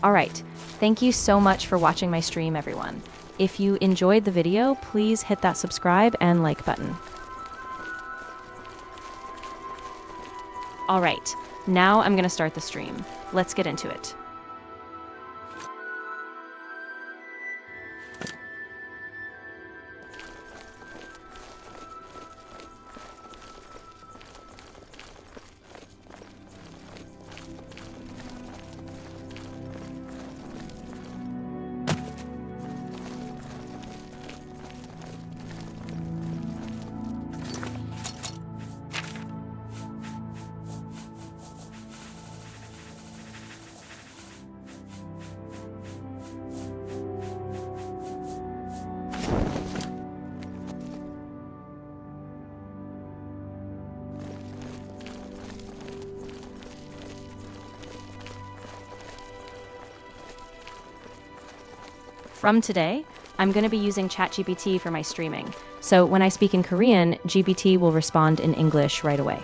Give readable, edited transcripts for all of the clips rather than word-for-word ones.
All right, thank you so much for watching my stream, everyone. If you enjoyed the video, please hit that subscribe and like button. All right, now I'm gonna start the stream. Let's get into it. From today, I'm going to be using ChatGPT for my streaming, so when I speak in Korean, GPT will respond in English right away.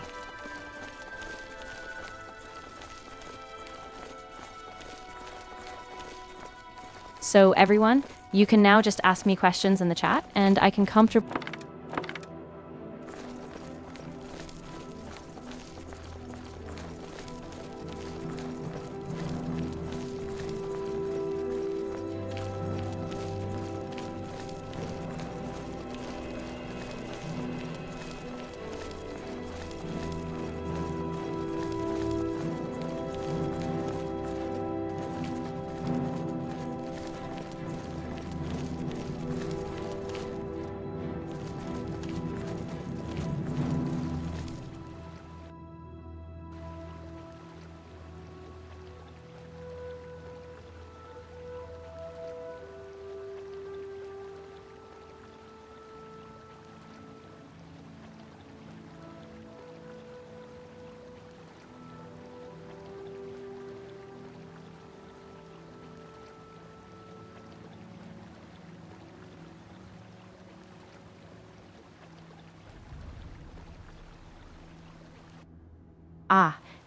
So everyone, you can now just ask me questions in the chat, and I can comfortably...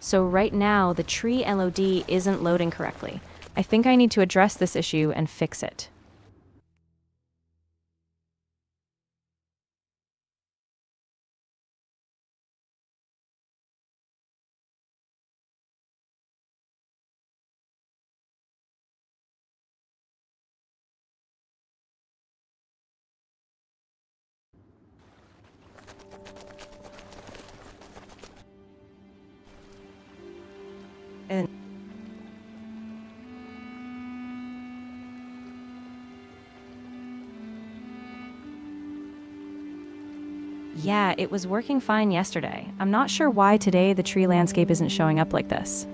So right now the tree LOD isn't loading correctly. I think I need to address this issue and fix it. And yeah, it was working fine yesterday. I'm not sure why today the tree landscape isn't showing up like this.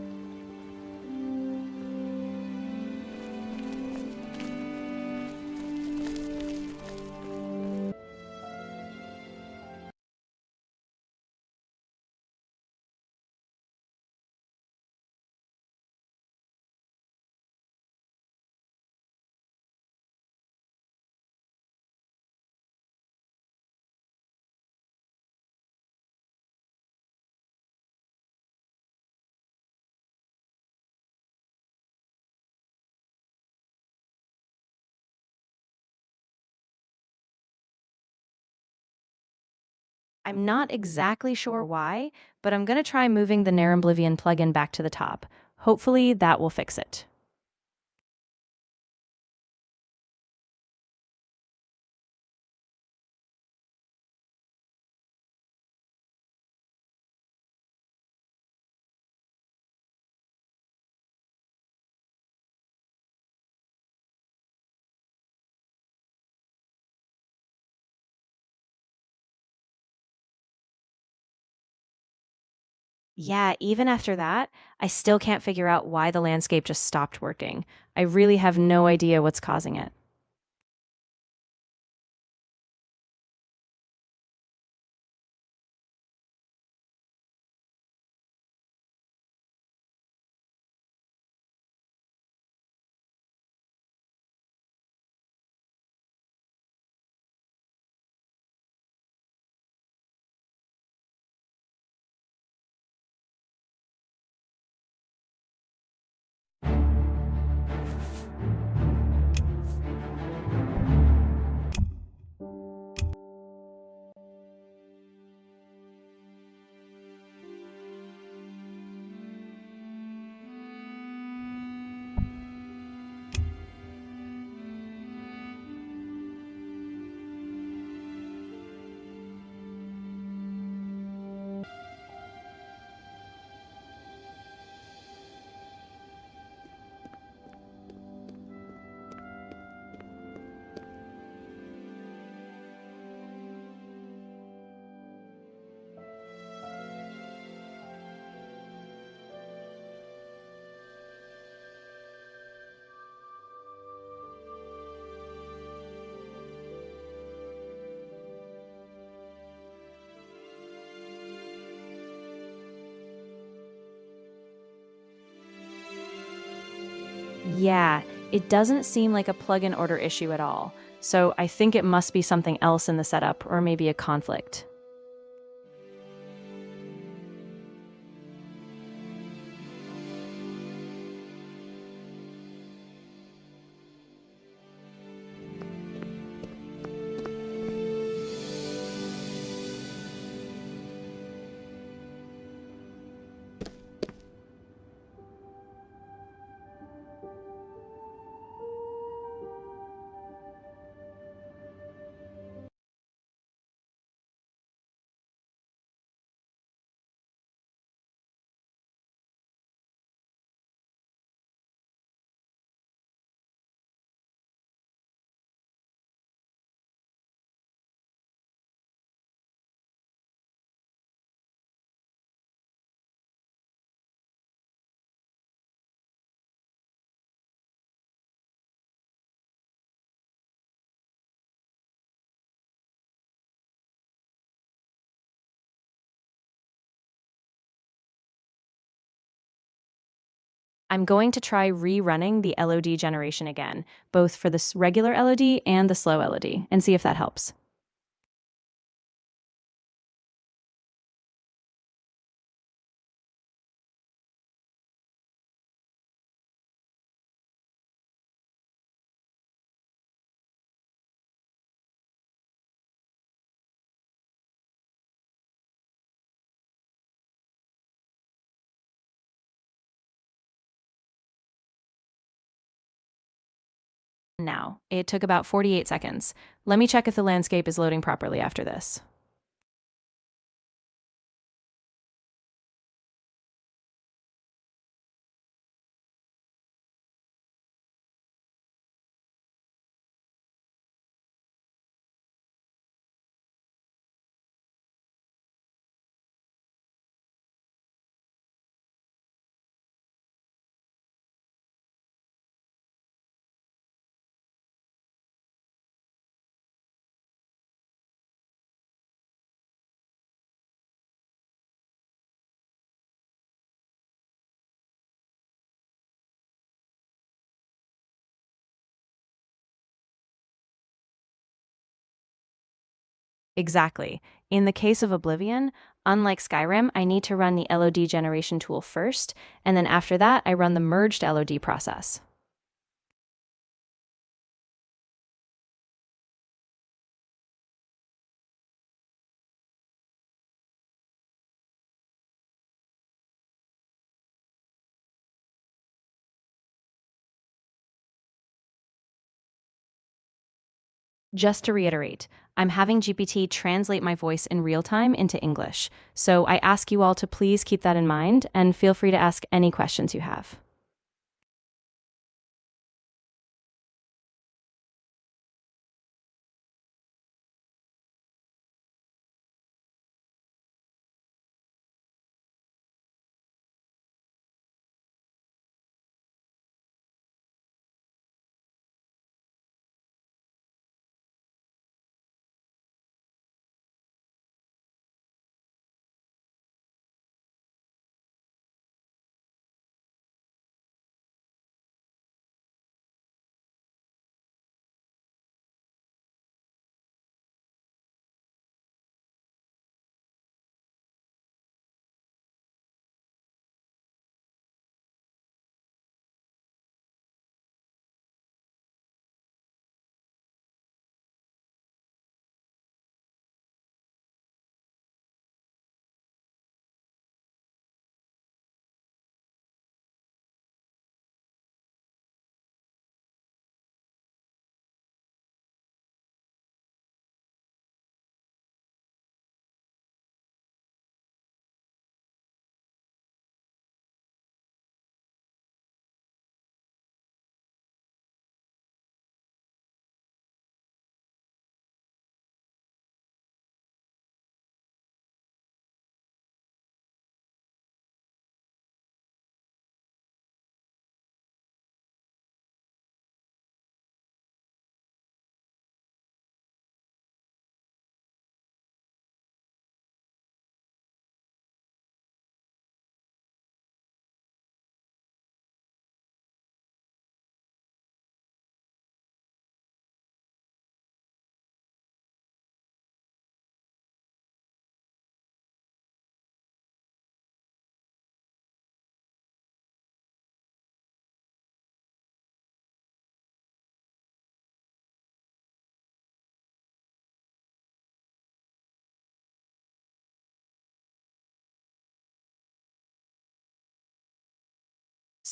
I'm not exactly sure why, but I'm going to try moving the Nehrimblivion plugin back to the top. Hopefully that will fix it. Yeah, even after that, I still can't figure out why the landscape just stopped working. I really have no idea what's causing it. Yeah, it doesn't seem like a plugin order issue at all. So I think it must be something else in the setup or maybe a conflict. I'm going to try rerunning the LOD generation again, both for the regular LOD and the slow LOD, and see if that helps. Now, it took about 48 seconds. Let me check if the landscape is loading properly after this. Exactly. In the case of Oblivion, unlike Skyrim, I need to run the LOD generation tool first, and then after that, I run the merged LOD process. Just to reiterate, I'm having GPT translate my voice in real time into English, so I ask you all to please keep that in mind and feel free to ask any questions you have.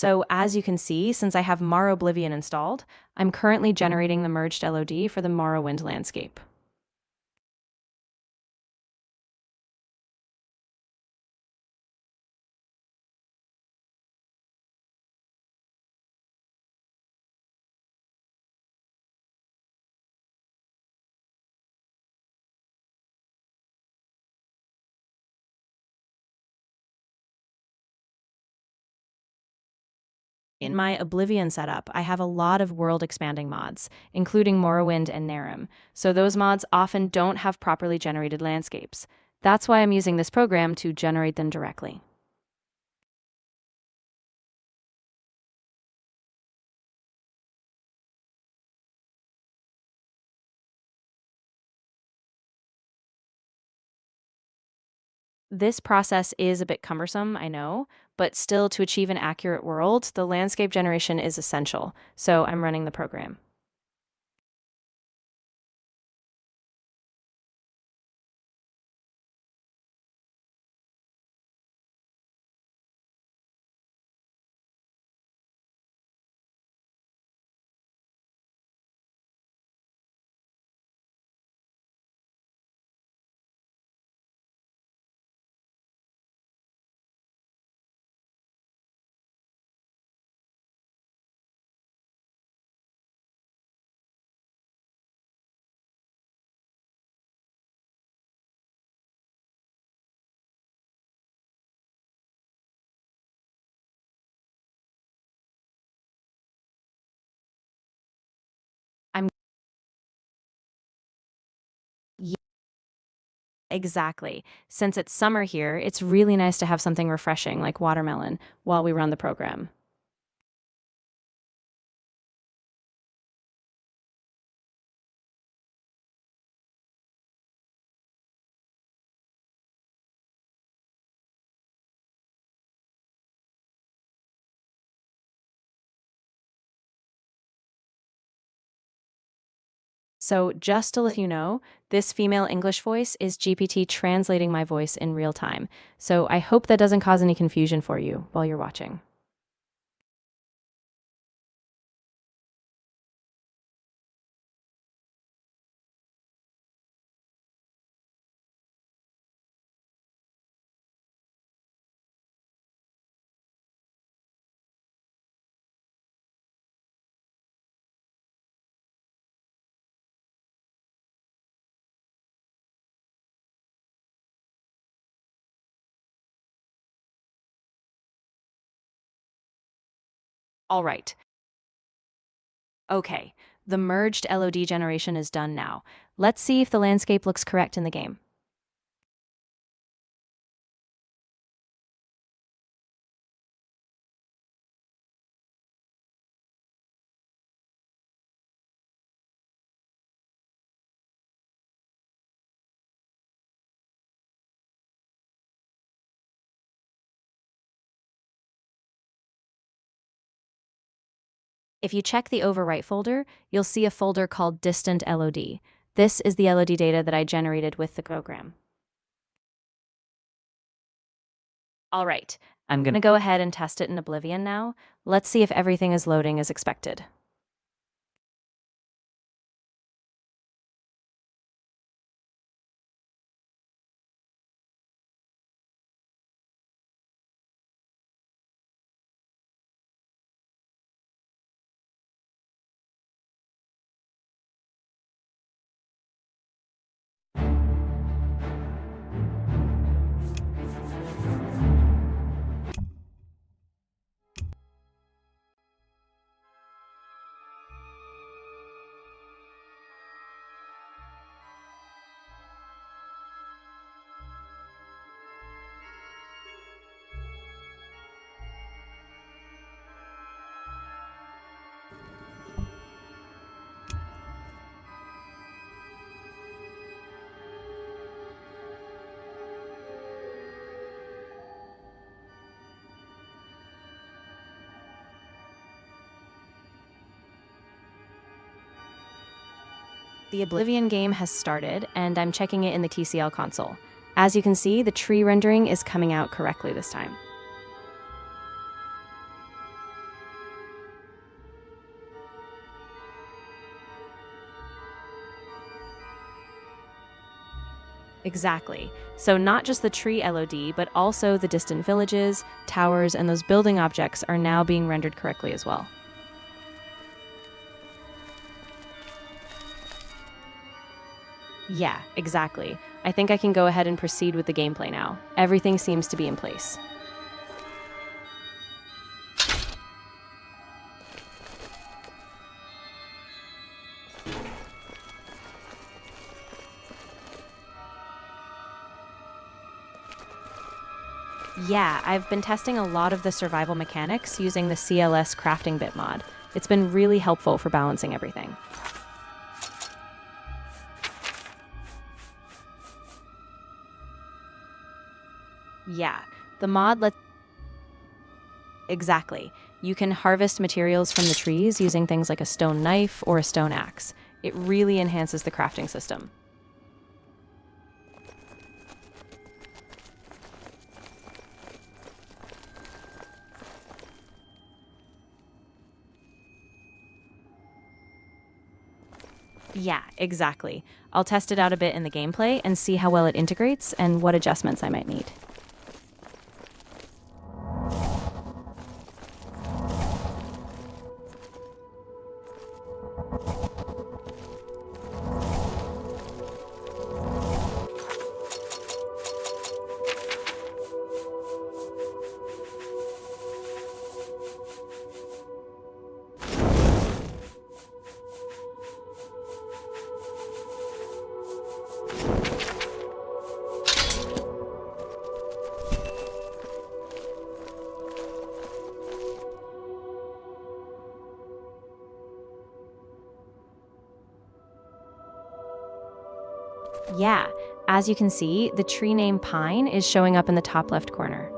So as you can see, since I have Oblivion installed, I'm currently generating the merged LOD for the Morrowind landscape. In my Oblivion setup, I have a lot of world-expanding mods, including Morrowind and Nehrim, so those mods often don't have properly generated landscapes. That's why I'm using this program to generate them directly. This process is a bit cumbersome, I know, but still, to achieve an accurate world, the landscape generation is essential, so I'm running the program. I'm Yeah, exactly. Since it's summer here, it's really nice to have something refreshing like watermelon while we run the program. So, just to let you know, this female English voice is GPT translating my voice in real time. So, I hope that doesn't cause any confusion for you while you're watching. All right. Okay. The merged LOD generation is done now. Let's see if the landscape looks correct in the game. If you check the overwrite folder, you'll see a folder called Distant LOD. This is the LOD data that I generated with the program. All right, I'm going to go ahead and test it in Oblivion now. Let's see if everything is loading as expected. The Oblivion game has started, and I'm checking it in the TCL console. As you can see, the tree rendering is coming out correctly this time. Exactly. So not just the tree LOD, but also the distant villages, towers, and those building objects are now being rendered correctly as well. Yeah, exactly. I think I can go ahead and proceed with the gameplay now. Everything seems to be in place. Yeah, I've been testing a lot of the survival mechanics using the CLS crafting bit mod. It's been really helpful for balancing everything. Yeah, the mod lets... Exactly. You can harvest materials from the trees using things like a stone knife or a stone axe. It really enhances the crafting system. Yeah, exactly. I'll test it out a bit in the gameplay and see how well it integrates and what adjustments I might need. Yeah, as you can see, the tree name Pine is showing up in the top left corner.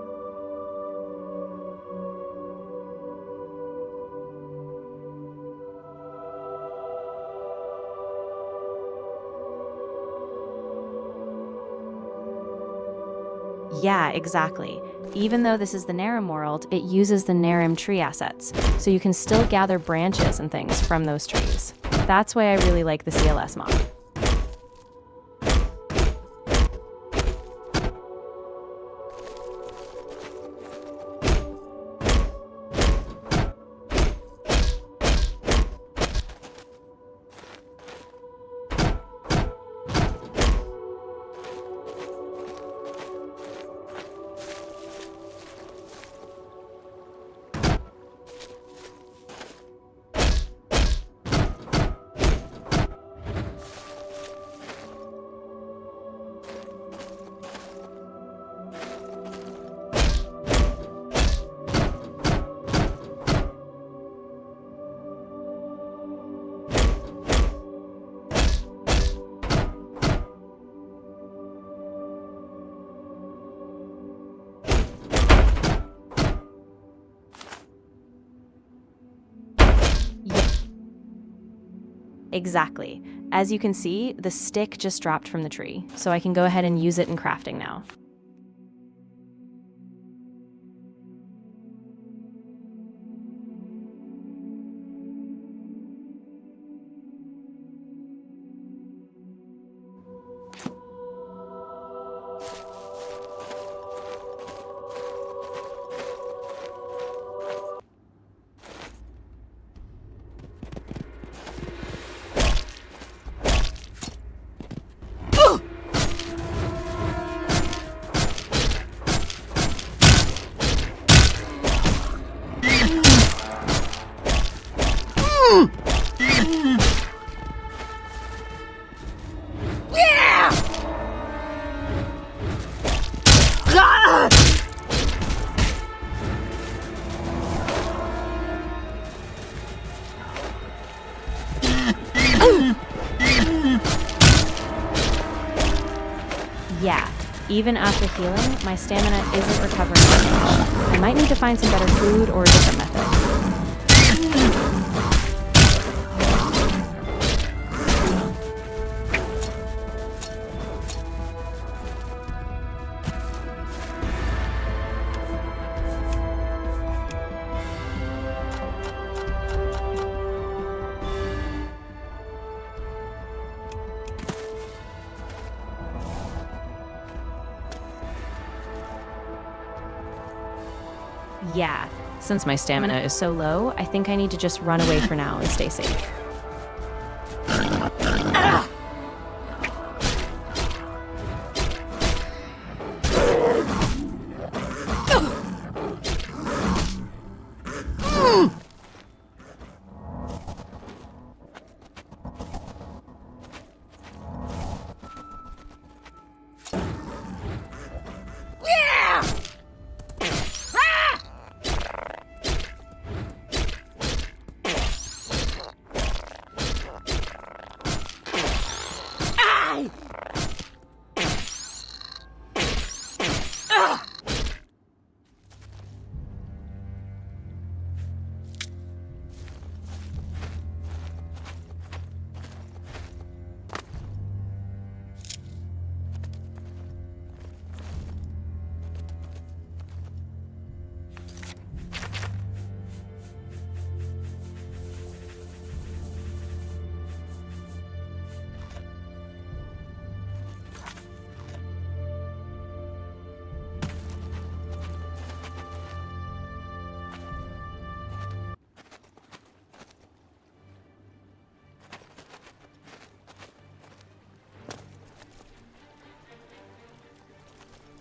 Yeah, exactly. Even though this is the Nehrim world, it uses the Nehrim tree assets, so you can still gather branches and things from those trees. That's why I really like the CLS mod. Exactly. As you can see, the stick just dropped from the tree, so I can go ahead and use it in crafting now. Yeah, even after healing, my stamina isn't recovering as much. I might need to find some better food or a different method. Yeah, since my stamina is so low, I think I need to just run away for now and stay safe.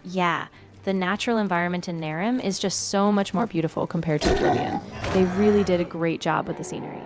Yeah, the natural environment in Nehrim is just so much more beautiful compared to Oblivion. They really did a great job with the scenery.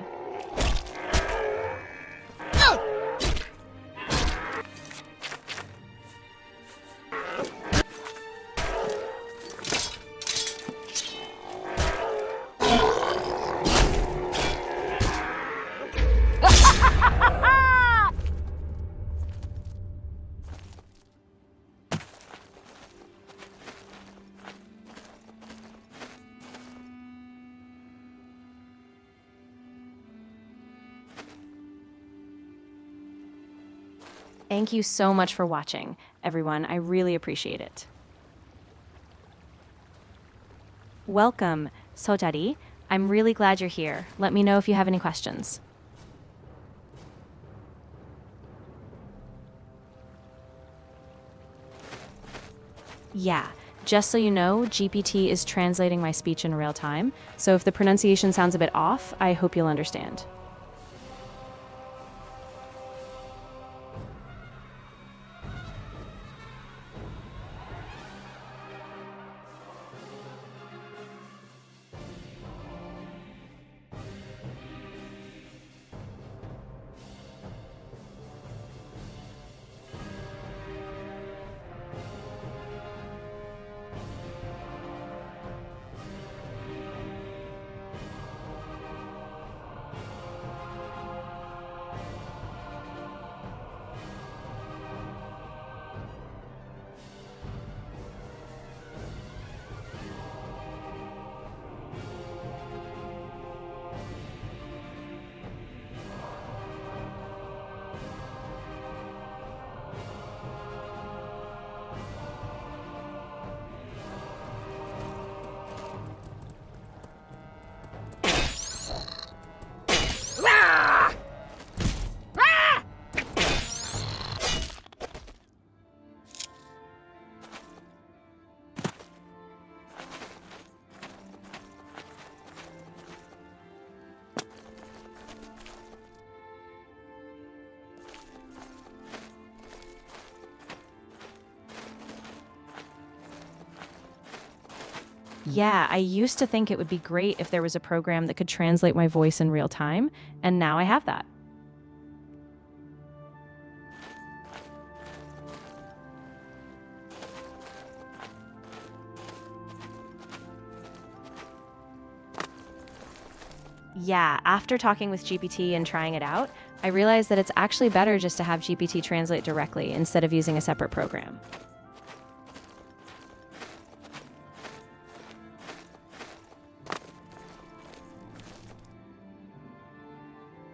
Thank you so much for watching, everyone. I really appreciate it. Welcome, Sojari. I'm really glad you're here. Let me know if you have any questions. Yeah, just so you know, GPT is translating my speech in real time, so if the pronunciation sounds a bit off, I hope you'll understand. Yeah, I used to think it would be great if there was a program that could translate my voice in real time, and now I have that. Yeah, after talking with GPT and trying it out, I realized that it's actually better just to have GPT translate directly instead of using a separate program.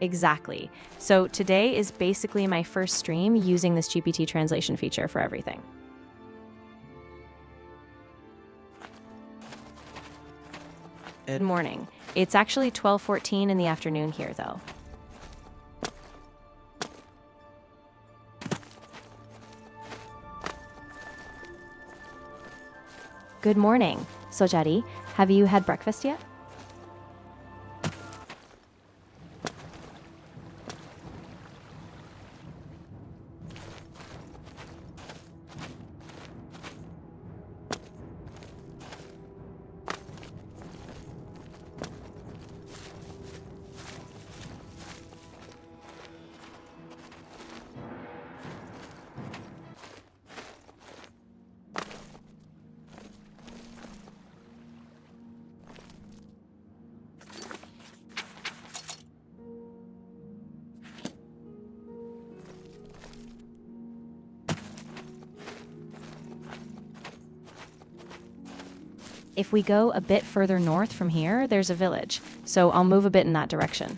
Exactly. So today is basically my first stream using this GPT translation feature for everything. Good morning. It's actually 12:14 in the afternoon here, though. Good morning. Sojari, have you had breakfast yet? If we go a bit further north from here, there's a village, so I'll move a bit in that direction.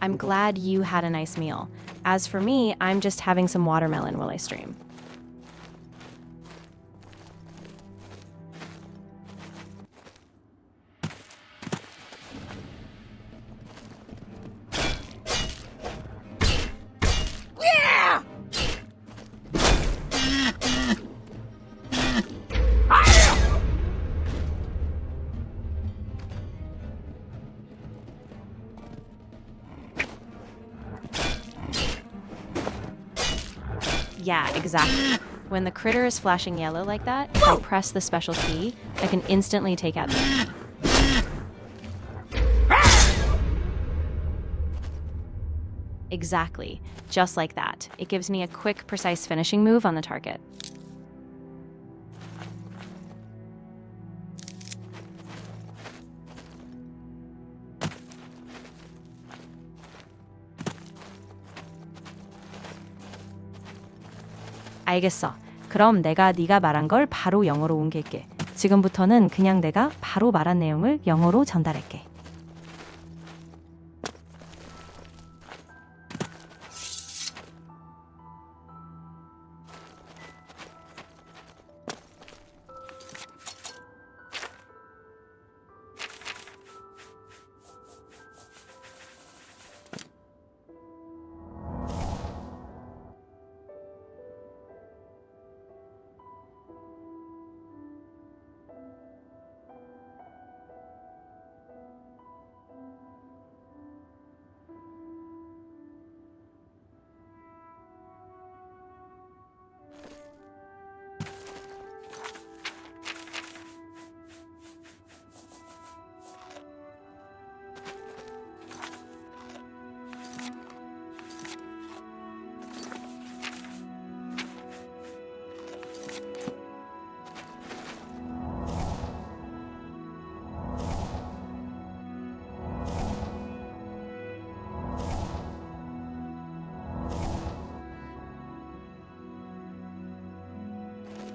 I'm glad you had a nice meal. As for me, I'm just having some watermelon while I stream. Yeah, exactly. When the critter is flashing yellow like that, if I press the special key, I can instantly take out the... Exactly, just like that. It gives me a quick, precise finishing move on the target. 알겠어. 그럼 내가 네가 말한 걸 바로 영어로 옮길게. 지금부터는 그냥 내가 바로 말한 내용을 영어로 전달할게.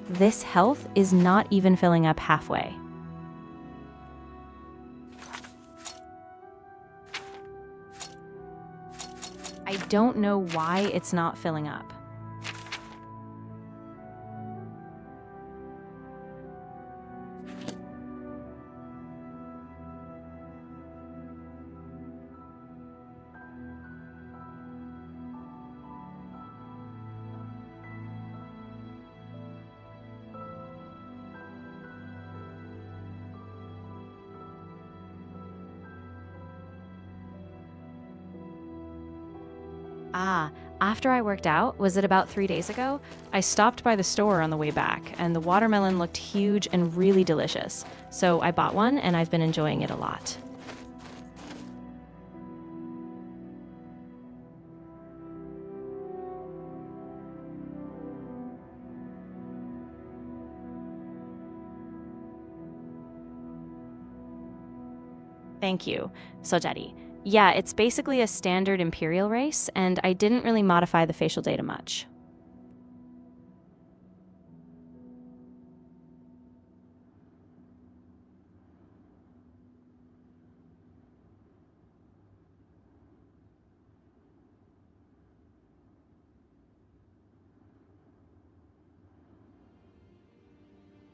This health is not even filling up halfway. I don't know why it's not filling up. After I worked out, was it about 3 days ago? I stopped by the store on the way back, and the watermelon looked huge and really delicious. So I bought one, and I've been enjoying it a lot. Thank you, Sojeti. Yeah, it's basically a standard Imperial race, and I didn't really modify the facial data much.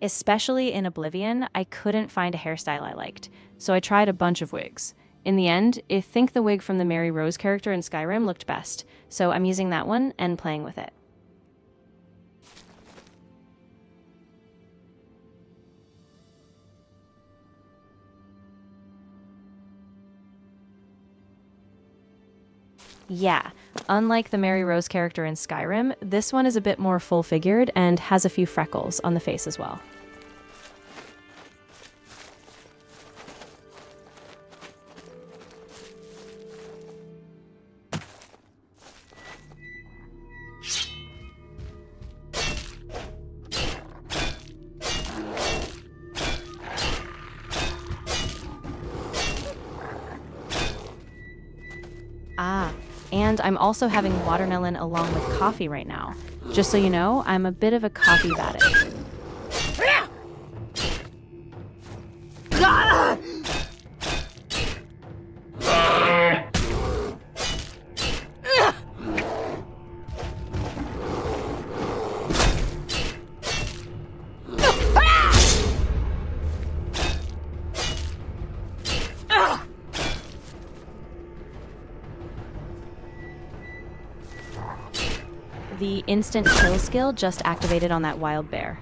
Especially in Oblivion, I couldn't find a hairstyle I liked, so I tried a bunch of wigs. In the end, I think the wig from the Mary Rose character in Skyrim looked best, so I'm using that one and playing with it. Yeah, unlike the Mary Rose character in Skyrim, this one is a bit more full-figured and has a few freckles on the face as well. And I'm also having watermelon along with coffee right now. Just so you know, I'm a bit of a coffee addict. The instant kill skill just activated on that wild bear.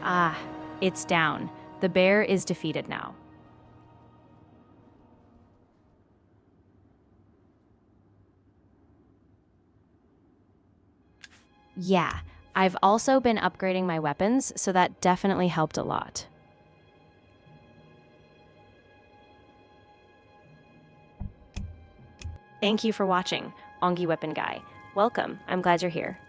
Ah, it's down. The bear is defeated now. Yeah, I've also been upgrading my weapons, so that definitely helped a lot. Thank you for watching, Ongi Weapon Guy. Welcome, I'm glad you're here.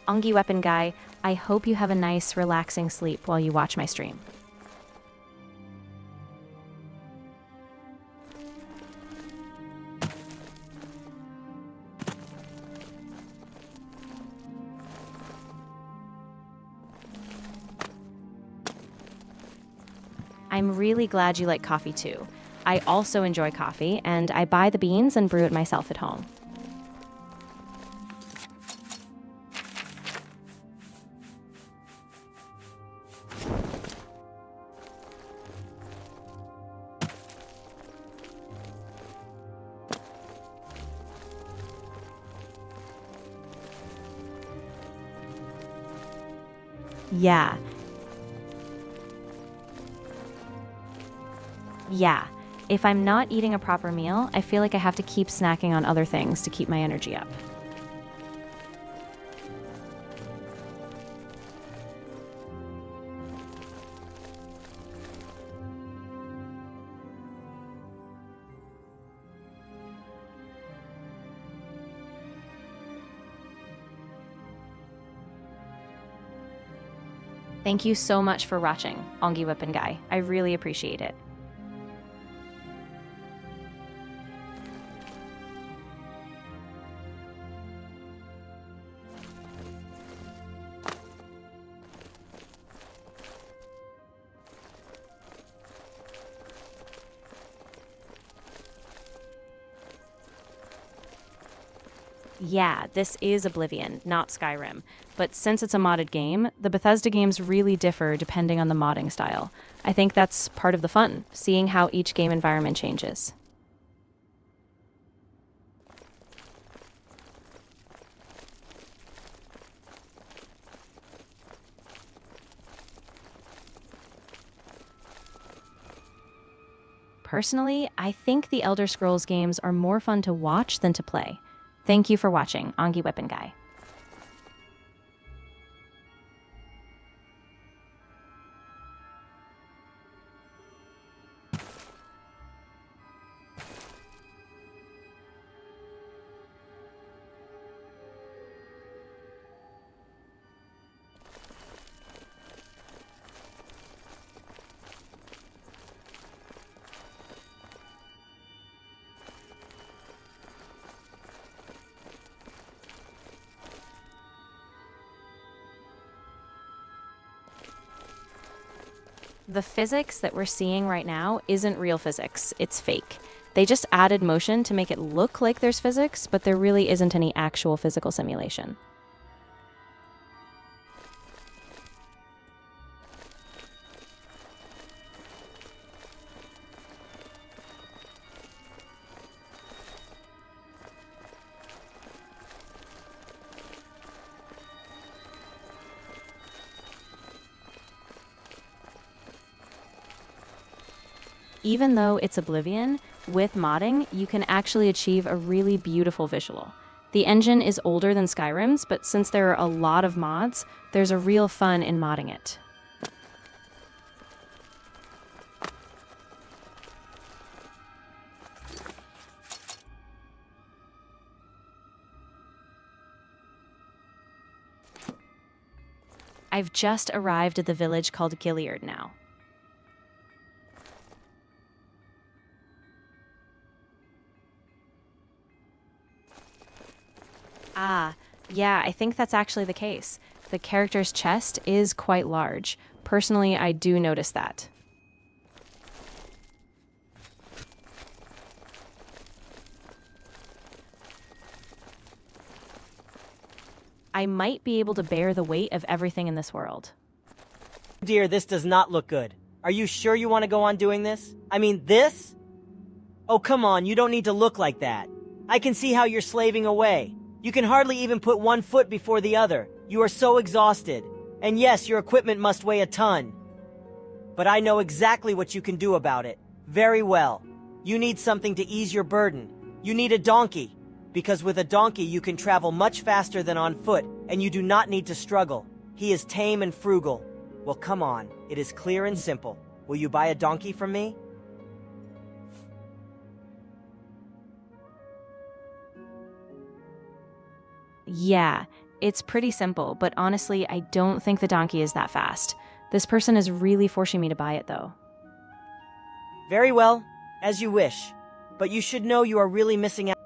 Ongi Weapon Guy, I hope you have a nice, relaxing sleep while you watch my stream. I'm really glad you like coffee too. I also enjoy coffee, and I buy the beans and brew it myself at home. Yeah. If I'm not eating a proper meal, I feel like I have to keep snacking on other things to keep my energy up. Thank you so much for watching, Ongi Weapon Guy. I really appreciate it. Yeah, this is Oblivion, not Skyrim. But since it's a modded game, the Bethesda games really differ depending on the modding style. I think that's part of the fun, seeing how each game environment changes. Personally, I think the Elder Scrolls games are more fun to watch than to play. Thank you for watching, Angi Weapon Guy. The physics that we're seeing right now isn't real physics, it's fake. They just added motion to make it look like there's physics, but there really isn't any actual physical simulation. Even though it's Oblivion, with modding, you can actually achieve a really beautiful visual. The engine is older than Skyrim's, but since there are a lot of mods, there's a real fun in modding it. I've just arrived at the village called Gilead now. Ah, yeah, I think that's actually the case. The character's chest is quite large. Personally, I do notice that. I might be able to bear the weight of everything in this world. Dear, this does not look good. Are you sure you want to go on doing this? I mean, this? Oh, come on, you don't need to look like that. I can see how you're slaving away. You can hardly even put one foot before the other. You are so exhausted. And yes, your equipment must weigh a ton. But I know exactly what you can do about it. Very well. You need something to ease your burden. You need a donkey. Because with a donkey you can travel much faster than on foot, and you do not need to struggle. He is tame and frugal. Well, come on. It is clear and simple. Will you buy a donkey from me? Yeah, it's pretty simple, but honestly, I don't think the donkey is that fast. This person is really forcing me to buy it, though. Very well, as you wish. But you should know you are really missing out.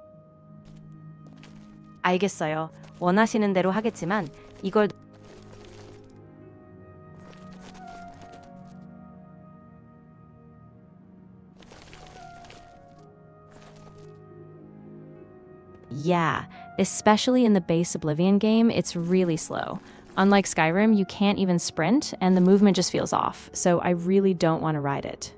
알겠어요. 원하시는 대로 하겠지만 이걸 Yeah, especially in the base Oblivion game, it's really slow. Unlike Skyrim, you can't even sprint, and the movement just feels off, so I really don't want to ride it.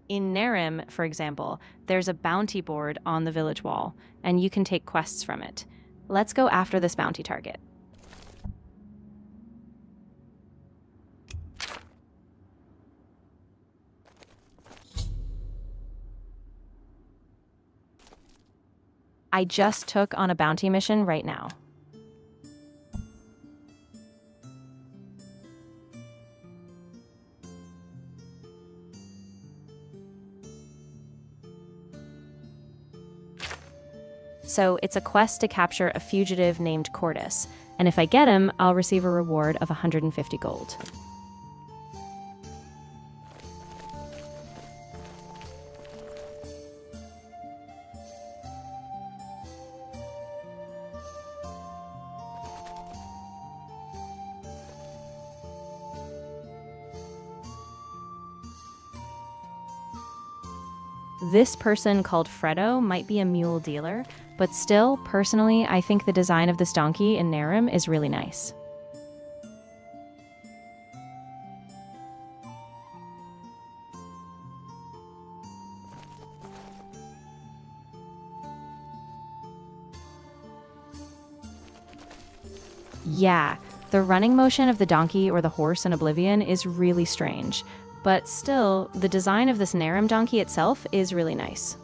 In Nehrim, for example, there's a bounty board on the village wall, and you can take quests from it. Let's go after this bounty target. I just took on a bounty mission right now. So it's a quest to capture a fugitive named Cordis, and if I get him, I'll receive a reward of 150 gold. This person called Fredo might be a mule dealer, but still, personally, I think the design of this donkey in Nehrim is really nice. Yeah, the running motion of the donkey or the horse in Oblivion is really strange, but still, the design of this Nehrim donkey itself is really nice.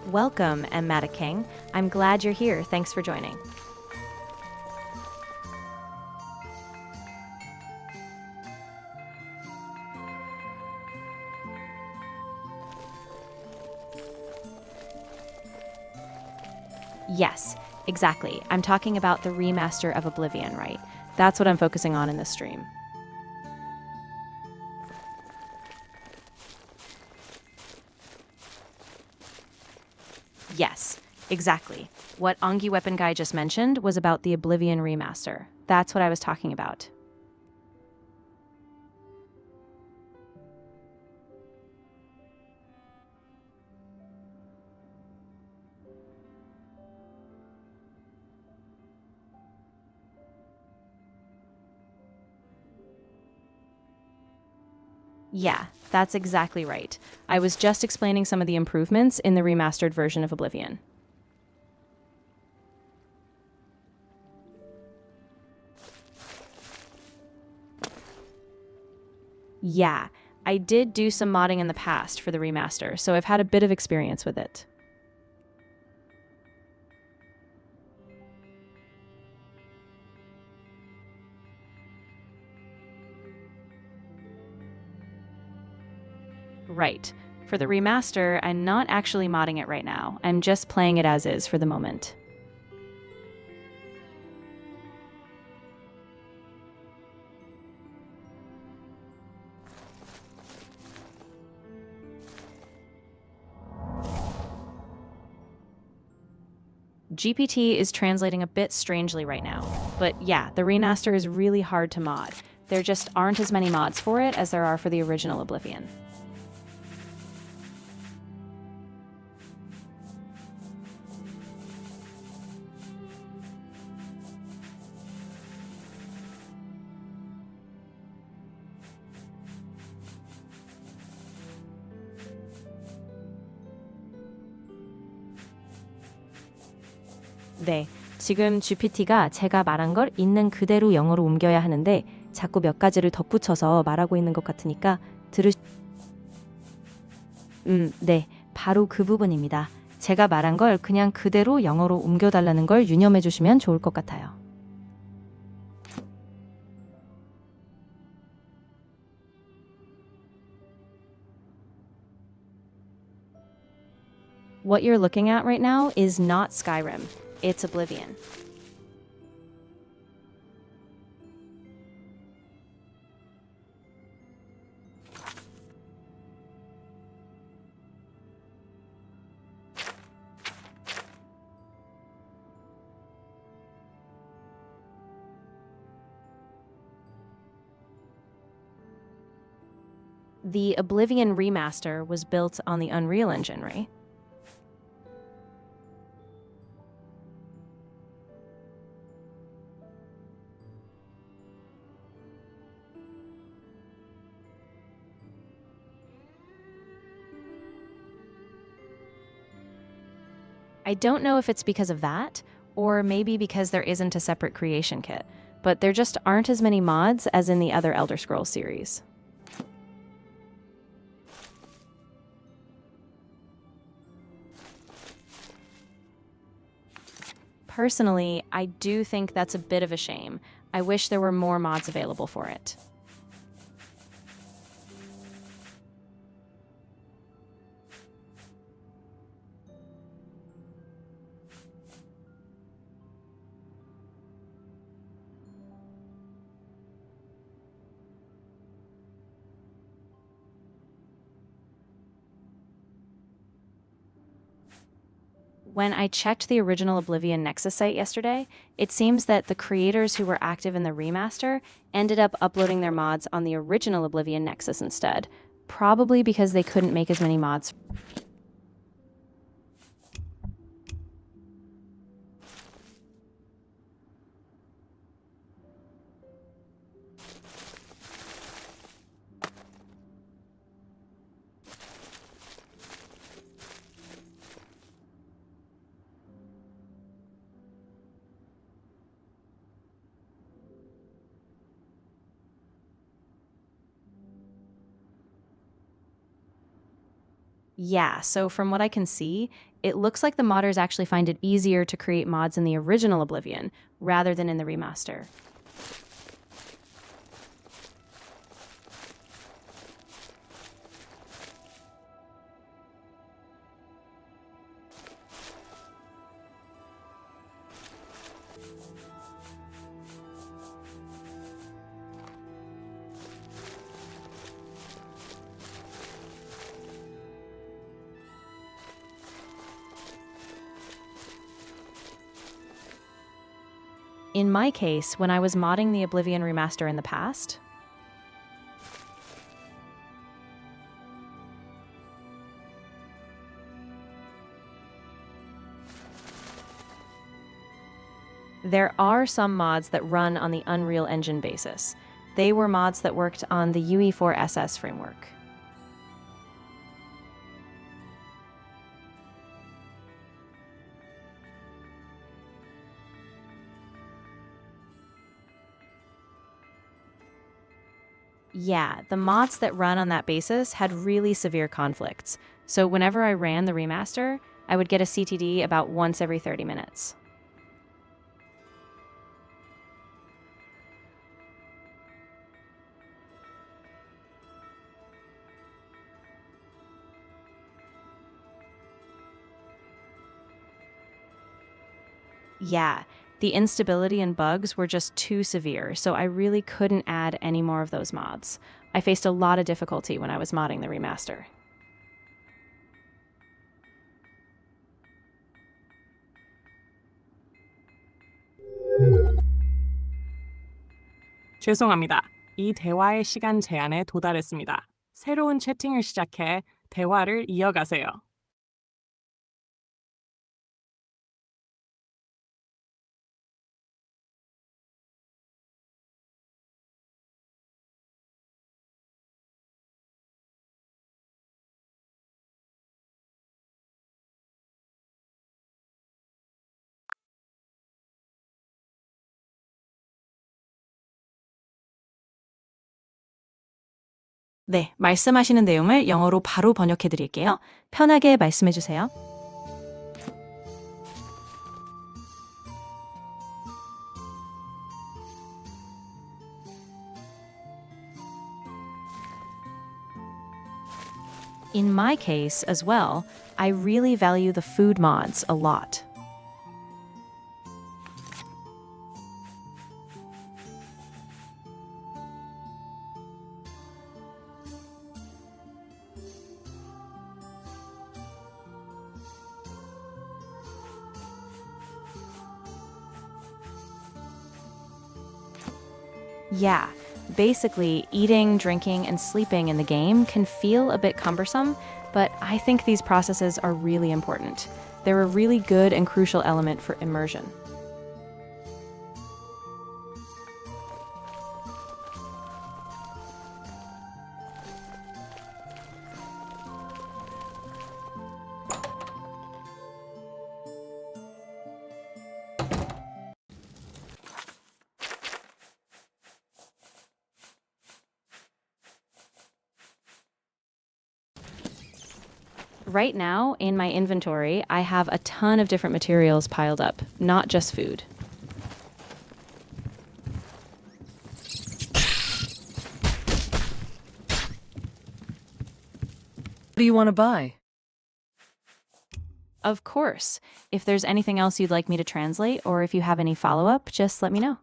Welcome, Emmatic King. I'm glad you're here. Thanks for joining. Yes, exactly. I'm talking about the remaster of Oblivion, right? That's what I'm focusing on in this stream. Yes, exactly. What Ongi Weapon Guy just mentioned was about the Oblivion remaster. That's what I was talking about. Yeah, that's exactly right. I was just explaining some of the improvements in the remastered version of Oblivion. Yeah, I did do some modding in the past for the remaster, so I've had a bit of experience with it. Right. For the remaster, I'm not actually modding it right now. I'm just playing it as is for the moment. GPT is translating a bit strangely right now, but yeah, the remaster is really hard to mod. There just aren't as many mods for it as there are for the original Oblivion. 네, 지금 GPT가 제가 말한 걸 있는 그대로 영어로 옮겨야 하는데 자꾸 몇 가지를 덧붙여서 말하고 있는 것 같으니까 네, 바로 그 부분입니다. 제가 말한 걸 그냥 그대로 영어로 옮겨달라는 걸 유념해 주시면 좋을 것 같아요. What you're looking at right now is not Skyrim. It's Oblivion. The Oblivion remaster was built on the Unreal Engine, right? I don't know if it's because of that, or maybe because there isn't a separate creation kit, but there just aren't as many mods as in the other Elder Scrolls series. Personally, I do think that's a bit of a shame. I wish there were more mods available for it. When I checked the original Oblivion Nexus site yesterday, it seems that the creators who were active in the remaster ended up uploading their mods on the original Oblivion Nexus instead, probably because they couldn't make as many mods. Yeah, so from what I can see, it looks like the modders actually find it easier to create mods in the original Oblivion rather than in the remaster. In my case, when I was modding the Oblivion remaster in the past, there are some mods that run on the Unreal Engine basis. They were mods that worked on the UE4SS framework. Yeah, the mods that run on that basis had really severe conflicts. So whenever I ran the remaster, I would get a CTD about once every 30 minutes. Yeah, the instability and bugs were just too severe, so I really couldn't add any more of those mods. I faced a lot of difficulty when I was modding the remaster. 죄송합니다. 이 대화의 시간 제한에 도달했습니다. 새로운 채팅을 시작해 대화를 이어가세요. 네, 말씀하시는 내용을 영어로 바로 번역해 드릴게요. 편하게 말씀해 주세요. In my case as well, I really value the food mods a lot. Yeah, basically, eating, drinking, and sleeping in the game can feel a bit cumbersome, but I think these processes are really important. They're a really good and crucial element for immersion. Right now, in my inventory, I have a ton of different materials piled up, not just food. What do you want to buy? Of course. If there's anything else you'd like me to translate, or if you have any follow-up, just let me know.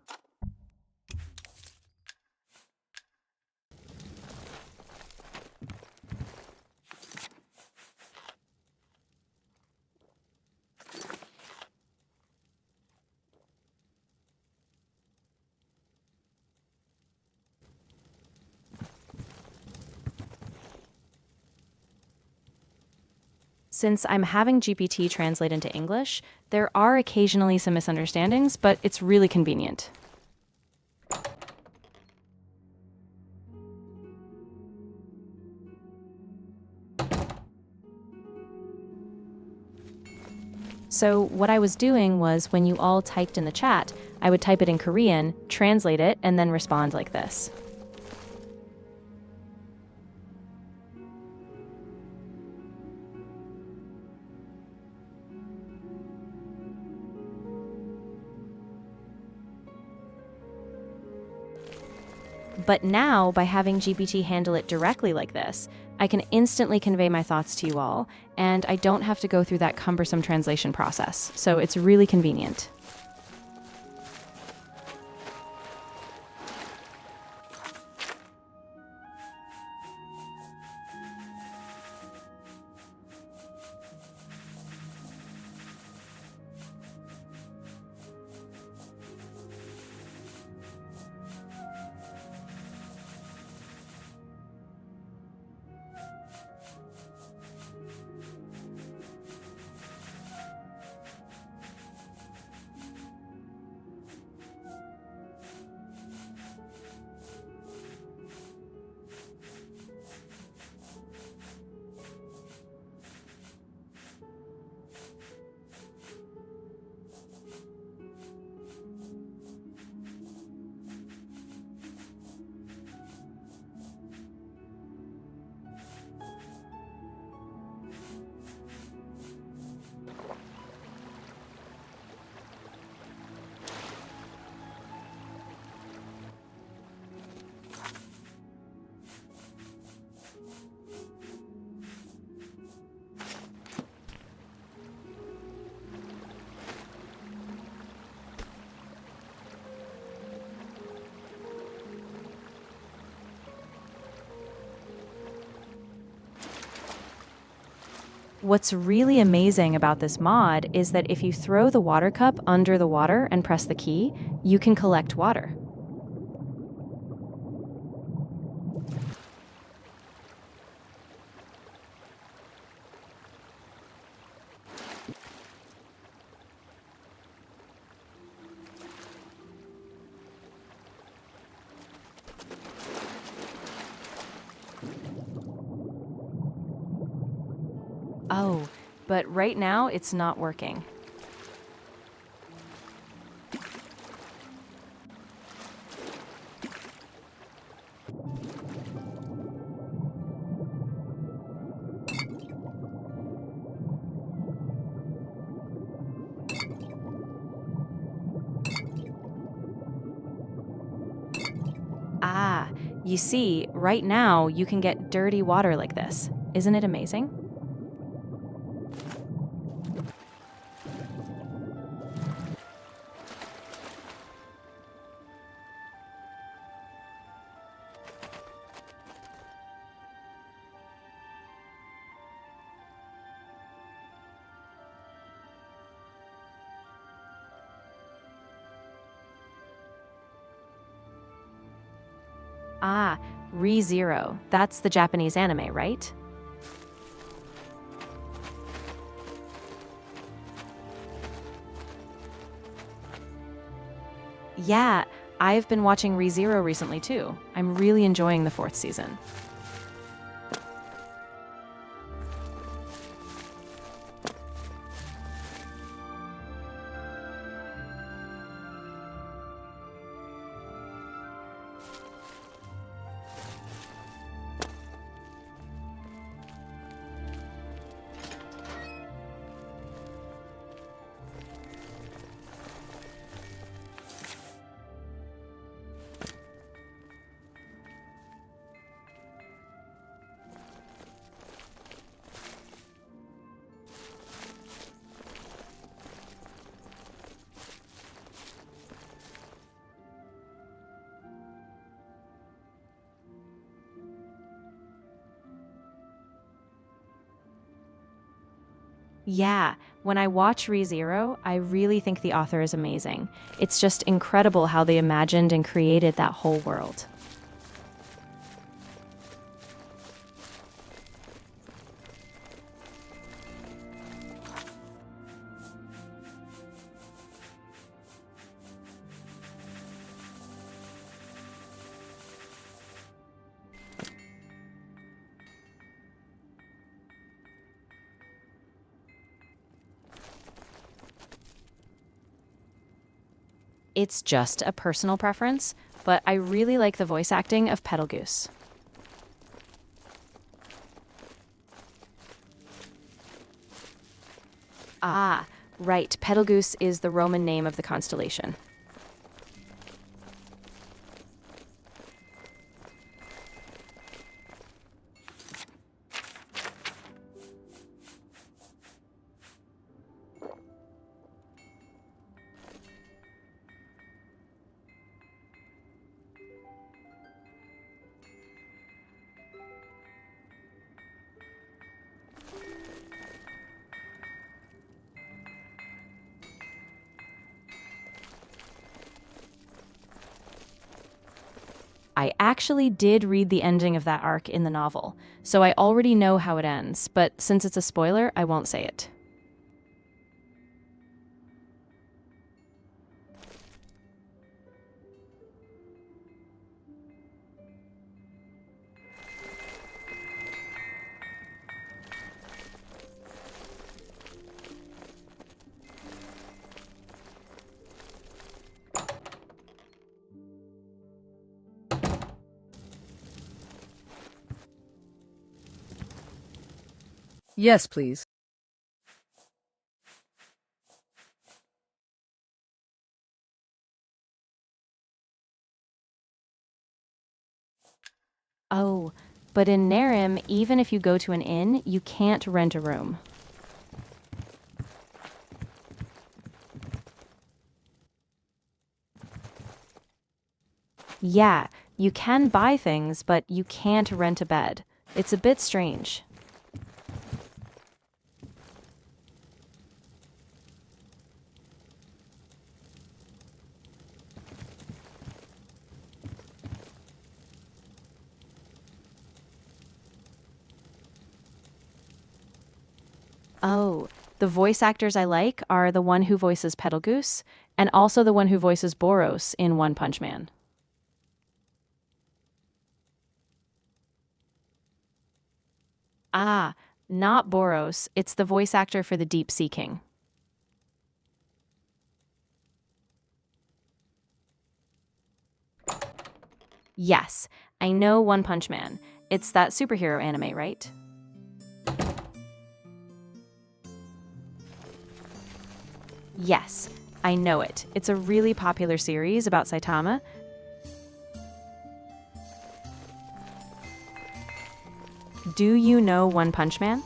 Since I'm having GPT translate into English, there are occasionally some misunderstandings, but it's really convenient. So what I was doing was when you all typed in the chat, I would type it in Korean, translate it, and then respond like this. But now, by having GPT handle it directly like this, I can instantly convey my thoughts to you all, and I don't have to go through that cumbersome translation process, so it's really convenient. What's really amazing about this mod is that if you throw the water cup under the water and press the key, you can collect water. Oh, but right now it's not working. Ah, you see, right now you can get dirty water like this. Isn't it amazing? Ah, ReZero. That's the Japanese anime, right? Yeah, I've been watching ReZero recently too. I'm really enjoying the 4th season. Yeah, when I watch ReZero, I really think the author is amazing. It's just incredible how they imagined and created that whole world. It's just a personal preference, but I really like the voice acting of Petalgoose. Ah, right, Petalgoose is the Roman name of the constellation. I actually did read the ending of that arc in the novel, so I already know how it ends, but since it's a spoiler, I won't say it. Yes, please. Oh, but in Nehrim, even if you go to an inn, you can't rent a room. Yeah, you can buy things, but you can't rent a bed. It's a bit strange. Oh, the voice actors I like are the one who voices Petalgoose, and also the one who voices Boros in One Punch Man. Ah, not Boros, it's the voice actor for the Deep Sea King. Yes, I know One Punch Man. It's that superhero anime, right? Yes, I know it. It's a really popular series about Saitama. Do you know One Punch Man?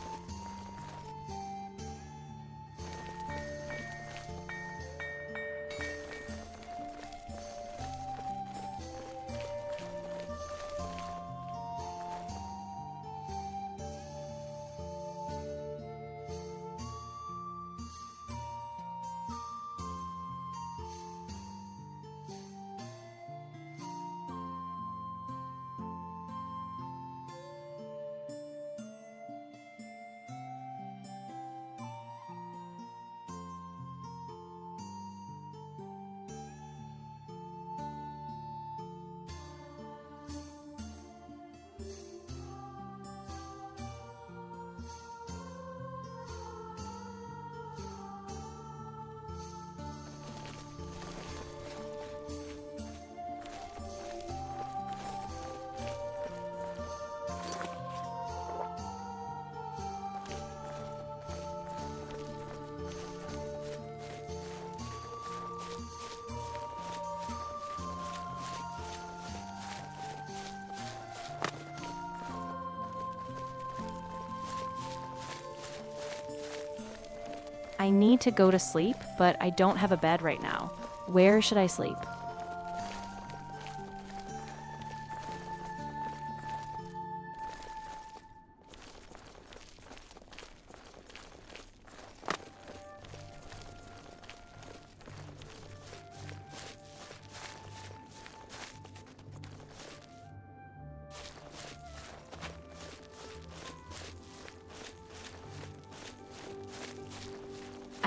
I need to go to sleep, but I don't have a bed right now. Where should I sleep?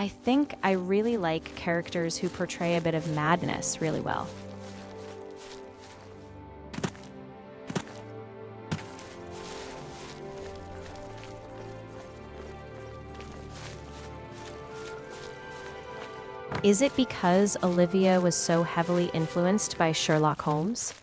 I think I really like characters who portray a bit of madness really well. Is it because Olivia was so heavily influenced by Sherlock Holmes?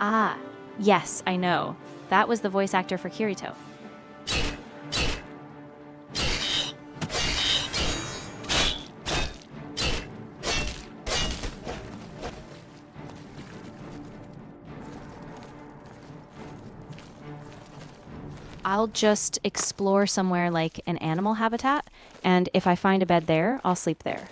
Ah, yes, I know. That was the voice actor for Kirito. I'll just explore somewhere like an animal habitat, and if I find a bed there, I'll sleep there.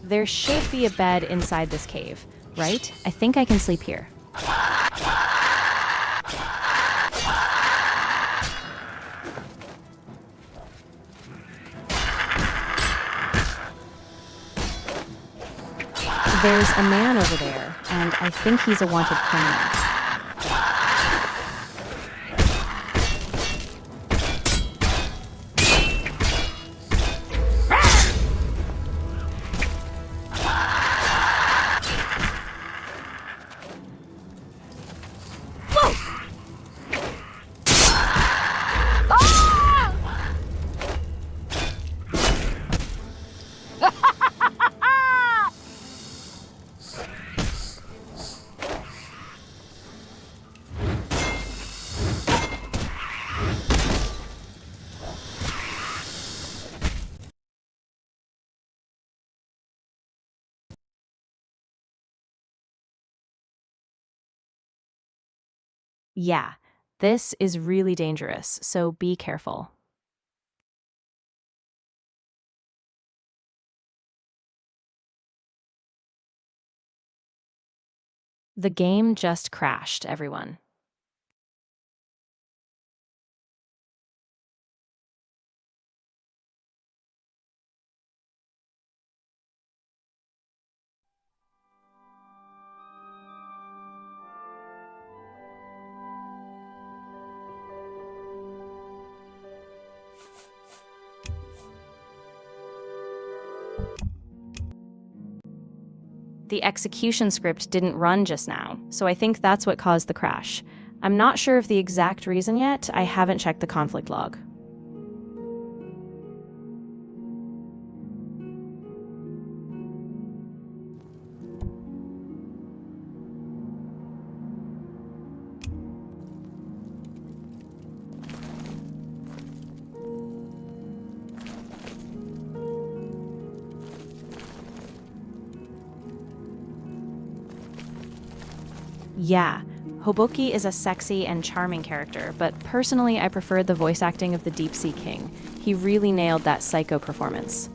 There should be a bed inside this cave, right? I think I can sleep here. There's a man over there, and I think he's a wanted criminal. Yeah, this is really dangerous, so be careful. The game just crashed, everyone. The execution script didn't run just now, so I think that's what caused the crash. I'm not sure of the exact reason yet. I haven't checked the conflict log. Yeah, Hoboki is a sexy and charming character, but personally I preferred the voice acting of the Deep Sea King. He really nailed that psycho performance.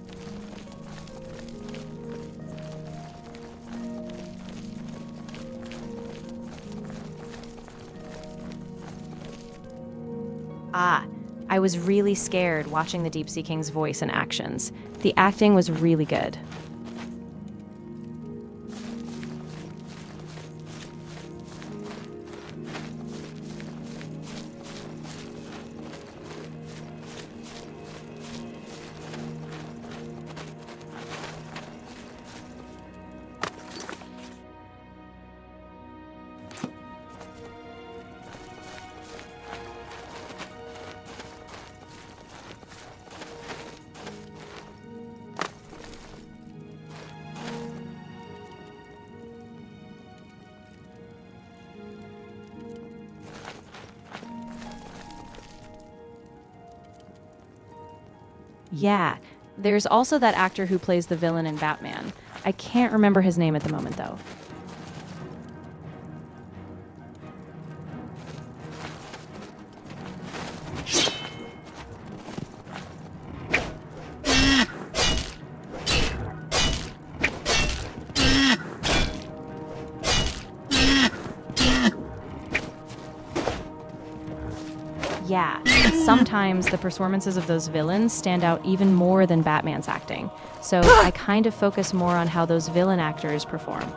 Ah, I was really scared watching the Deep Sea King's voice and actions. The acting was really good. Yeah, there's also that actor who plays the villain in Batman. I can't remember his name at the moment, though. Yeah, sometimes the performances of those villains stand out even more than Batman's acting. So I kind of focus more on how those villain actors perform.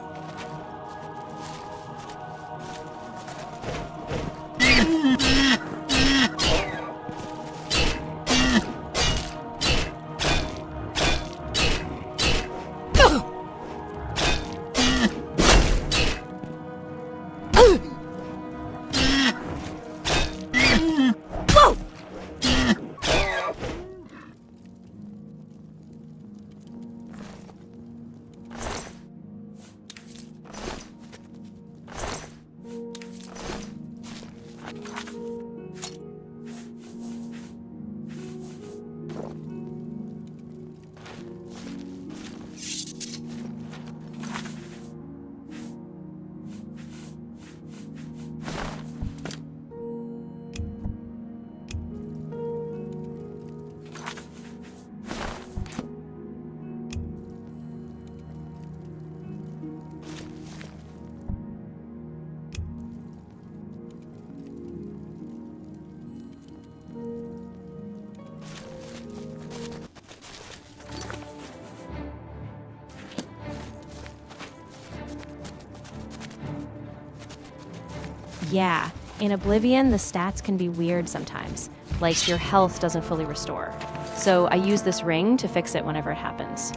Yeah, in Oblivion, the stats can be weird sometimes, like your health doesn't fully restore. So I use this ring to fix it whenever it happens.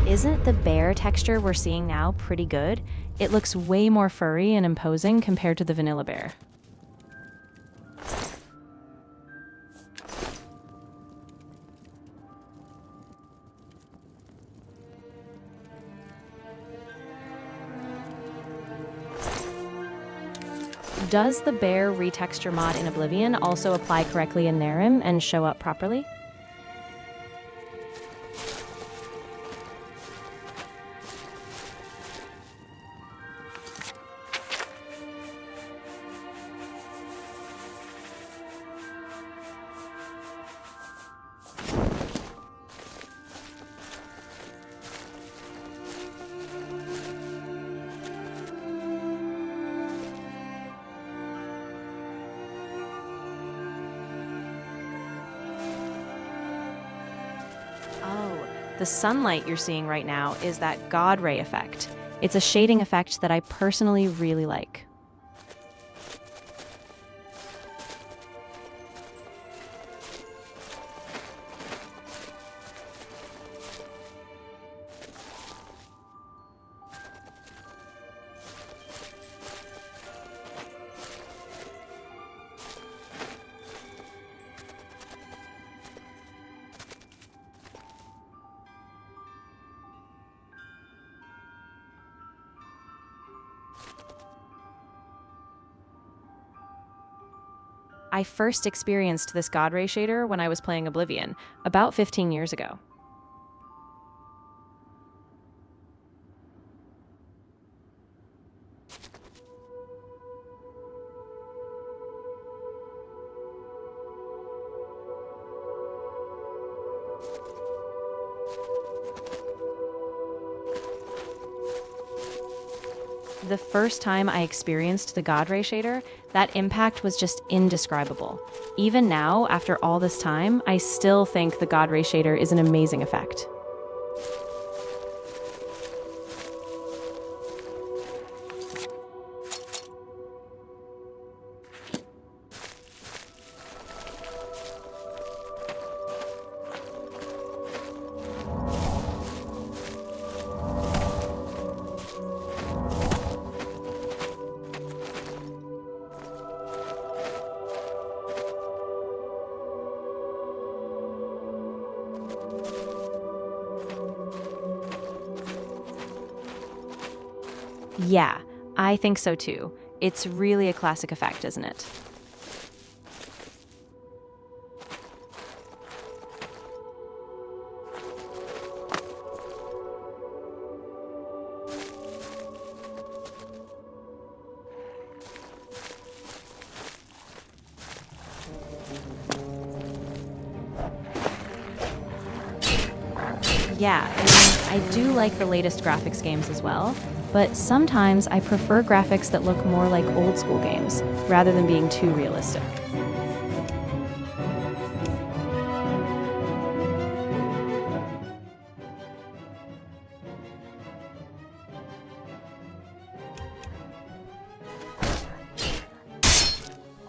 Isn't the bear texture we're seeing now pretty good? It looks way more furry and imposing compared to the vanilla bear. Does the bear retexture mod in Oblivion also apply correctly in Nehrim and show up properly? The sunlight you're seeing right now is that God Ray effect. It's a shading effect that I personally really like. I first experienced this God Ray shader when I was playing Oblivion, about 15 years ago. The first time I experienced the God Ray shader, that impact was just indescribable. Even now, after all this time, I still think the God Ray shader is an amazing effect. Yeah, I think so too. It's really a classic effect, isn't it? Yeah, I do like the latest graphics games as well, but sometimes I prefer graphics that look more like old school games, rather than being too realistic.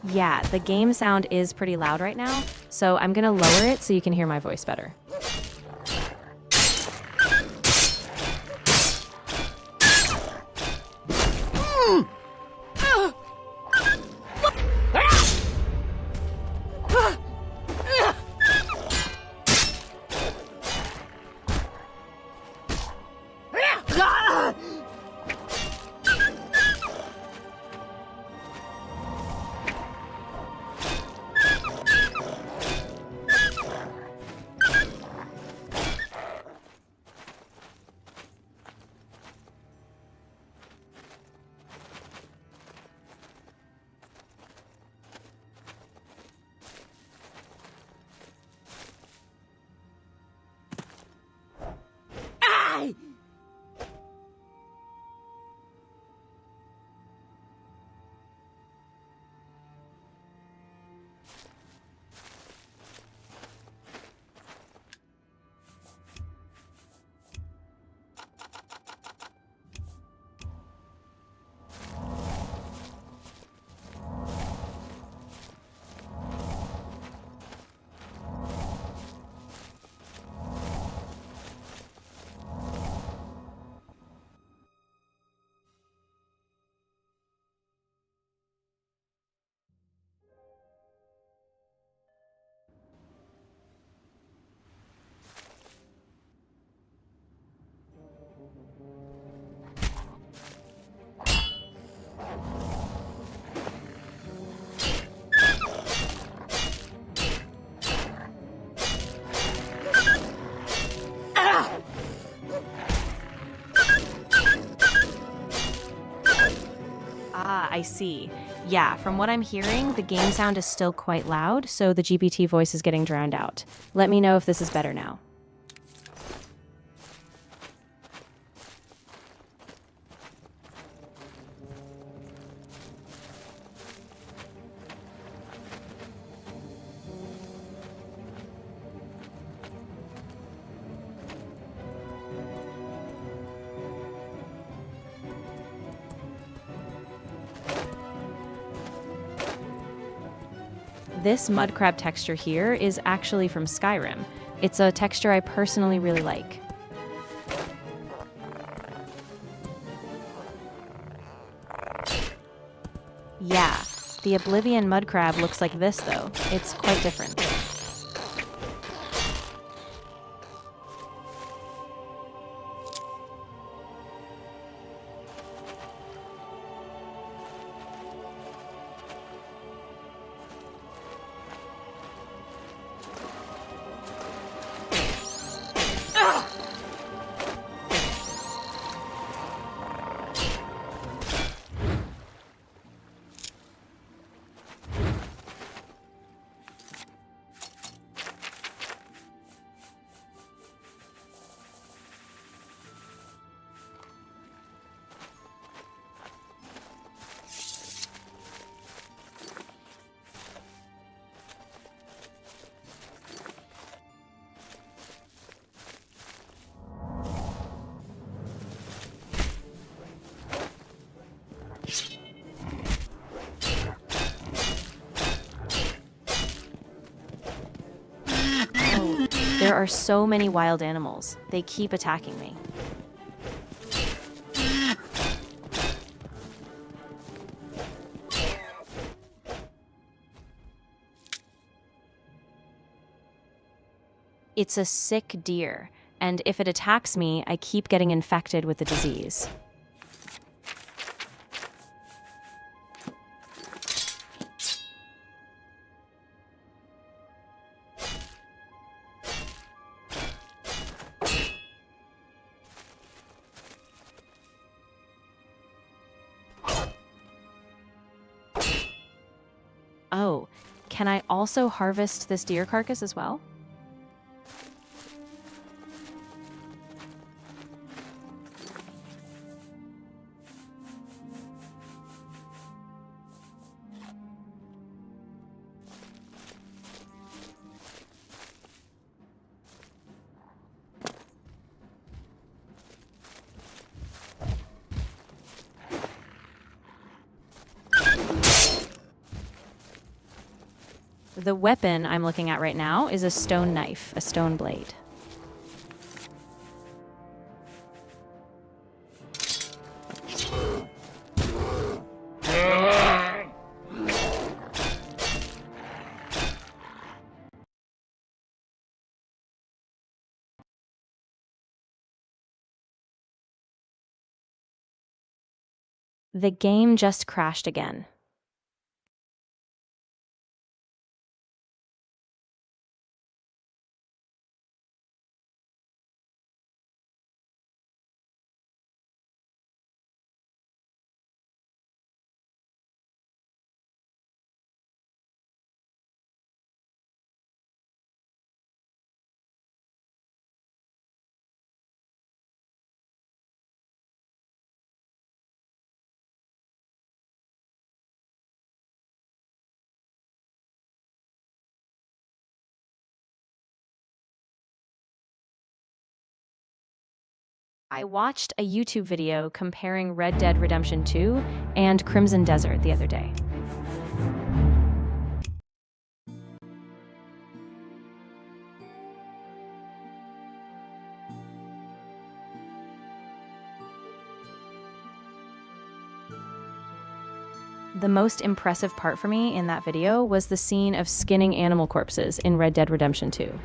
Yeah, the game sound is pretty loud right now, so I'm gonna lower it so you can hear my voice better. Ah, I see. Yeah, from what I'm hearing, the game sound is still quite loud, so the GPT voice is getting drowned out. Let me know if this is better now. This mud crab texture here is actually from Skyrim. It's a texture I personally really like. Yeah, the Oblivion mud crab looks like this though. It's quite different. There are so many wild animals. They keep attacking me. It's a sick deer, and if it attacks me, I keep getting infected with the disease. can I also harvest this deer carcass as well? The weapon I'm looking at right now is a stone knife, a stone blade. The game just crashed again. I watched a YouTube video comparing Red Dead Redemption 2 and Crimson Desert the other day. The most impressive part for me in that video was the scene of skinning animal corpses in Red Dead Redemption 2.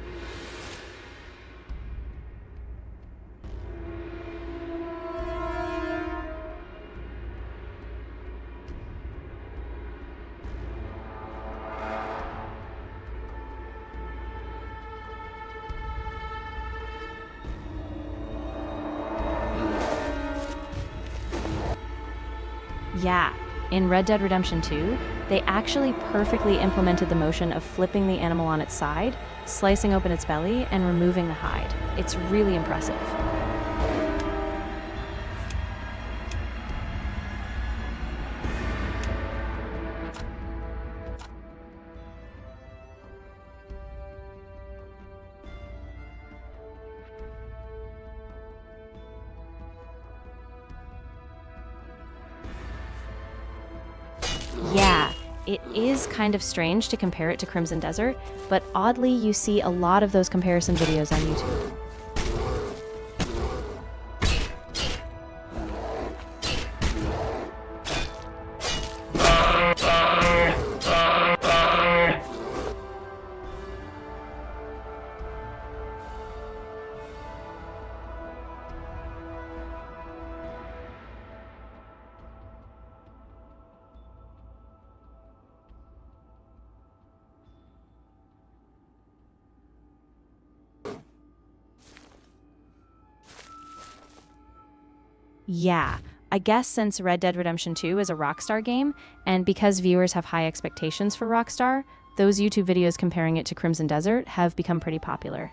Yeah, in Red Dead Redemption 2, they actually perfectly implemented the motion of flipping the animal on its side, slicing open its belly, and removing the hide. It's really impressive. Yeah, it is kind of strange to compare it to Crimson Desert, but oddly you see a lot of those comparison videos on YouTube. Yeah, I guess since Red Dead Redemption 2 is a Rockstar game, and because viewers have high expectations for Rockstar, those YouTube videos comparing it to Crimson Desert have become pretty popular.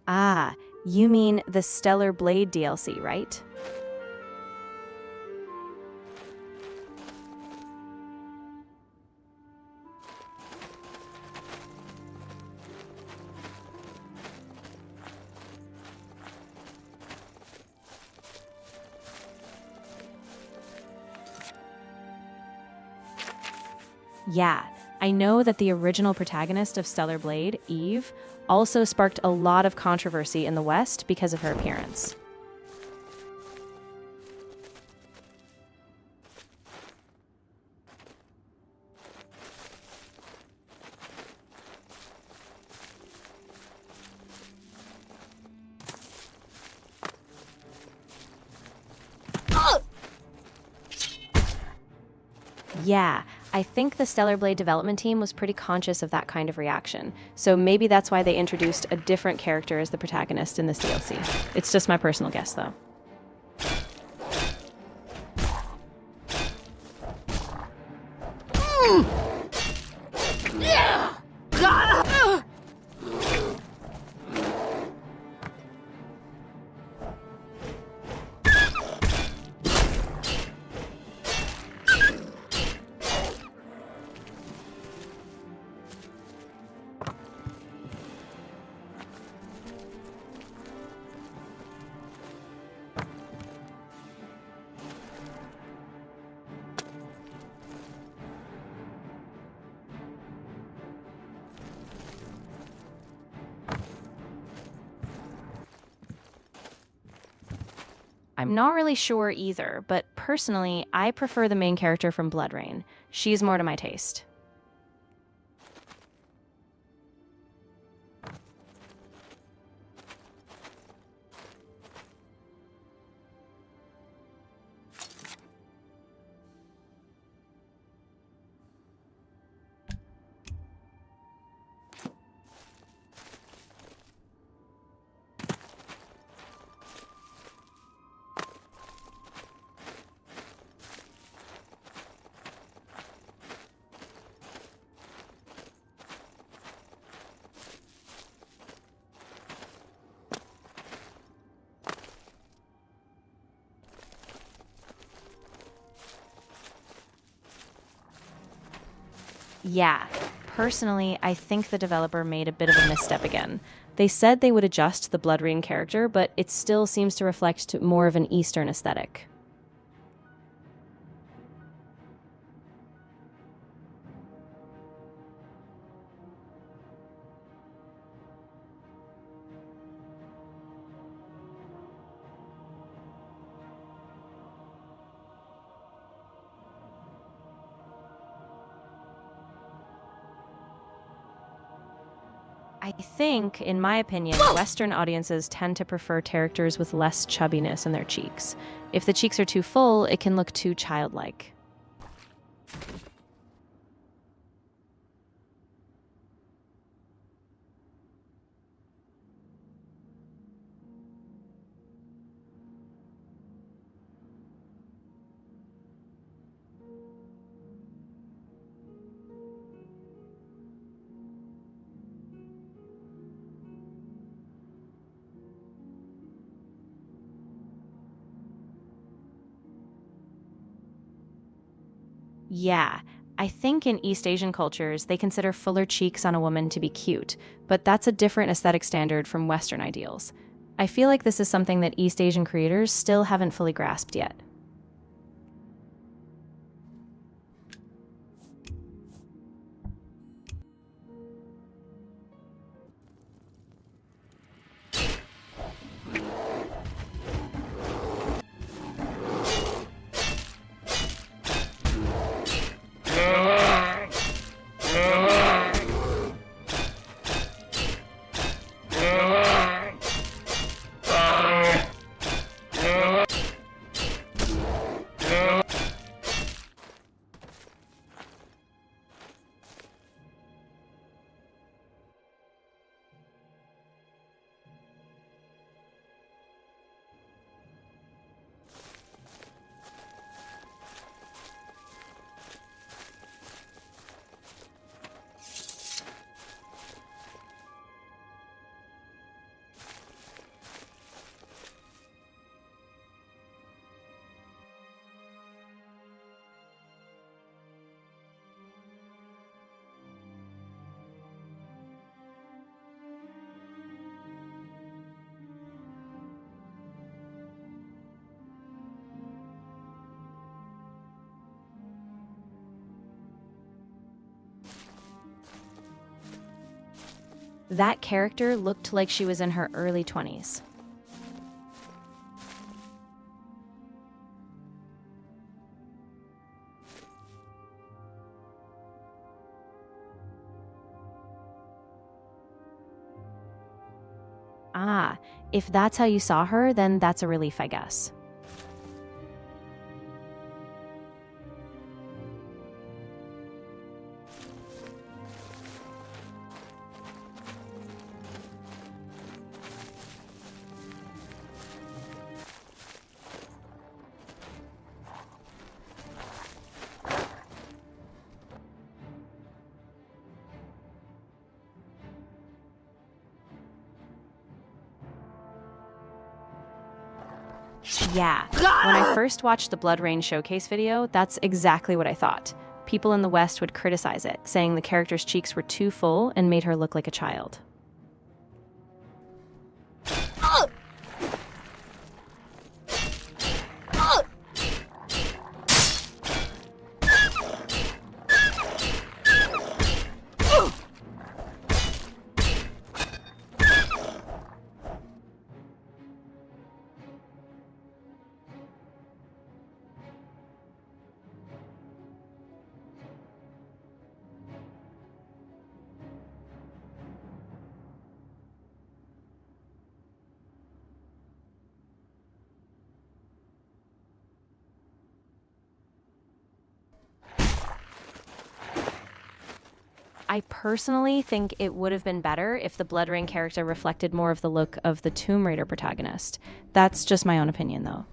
Ah, you mean the Stellar Blade DLC, right? Yeah, I know that the original protagonist of Stellar Blade, Eve, also sparked a lot of controversy in the West because of her appearance. Yeah, I think the Stellar Blade development team was pretty conscious of that kind of reaction, so maybe that's why they introduced a different character as the protagonist in this DLC. It's just my personal guess, though. I'm not really sure either, but personally, I prefer the main character from Blood Rain. She's more to my taste. Yeah, personally, I think the developer made a bit of a misstep again. They said they would adjust the Blood Rain character, but it still seems to reflect more of an Eastern aesthetic. I think, in my opinion, Western audiences tend to prefer characters with less chubbiness in their cheeks. If the cheeks are too full, it can look too childlike. Yeah, I think in East Asian cultures, they consider fuller cheeks on a woman to be cute, but that's a different aesthetic standard from Western ideals. I feel like this is something that East Asian creators still haven't fully grasped yet. That character looked like she was in her early 20s. Ah, if that's how you saw her, then that's a relief, I guess. Yeah, when I first watched the Blood Rain showcase video, that's exactly what I thought. People in the West would criticize it, saying the character's cheeks were too full and made her look like a child. I personally think it would have been better if the Blood Rain character reflected more of the look of the Tomb Raider protagonist. That's just my own opinion, though.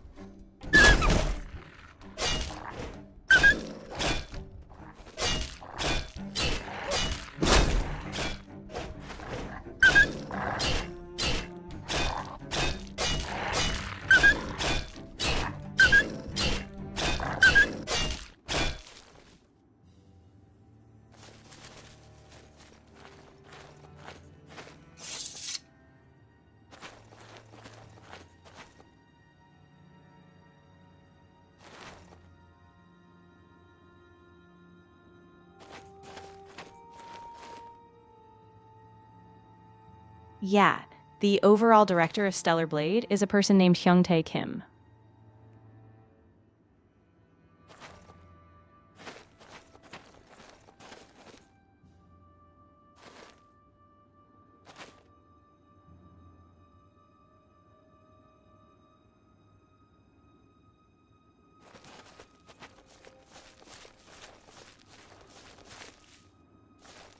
Yeah, the overall director of Stellar Blade is a person named Hyung-tae Kim.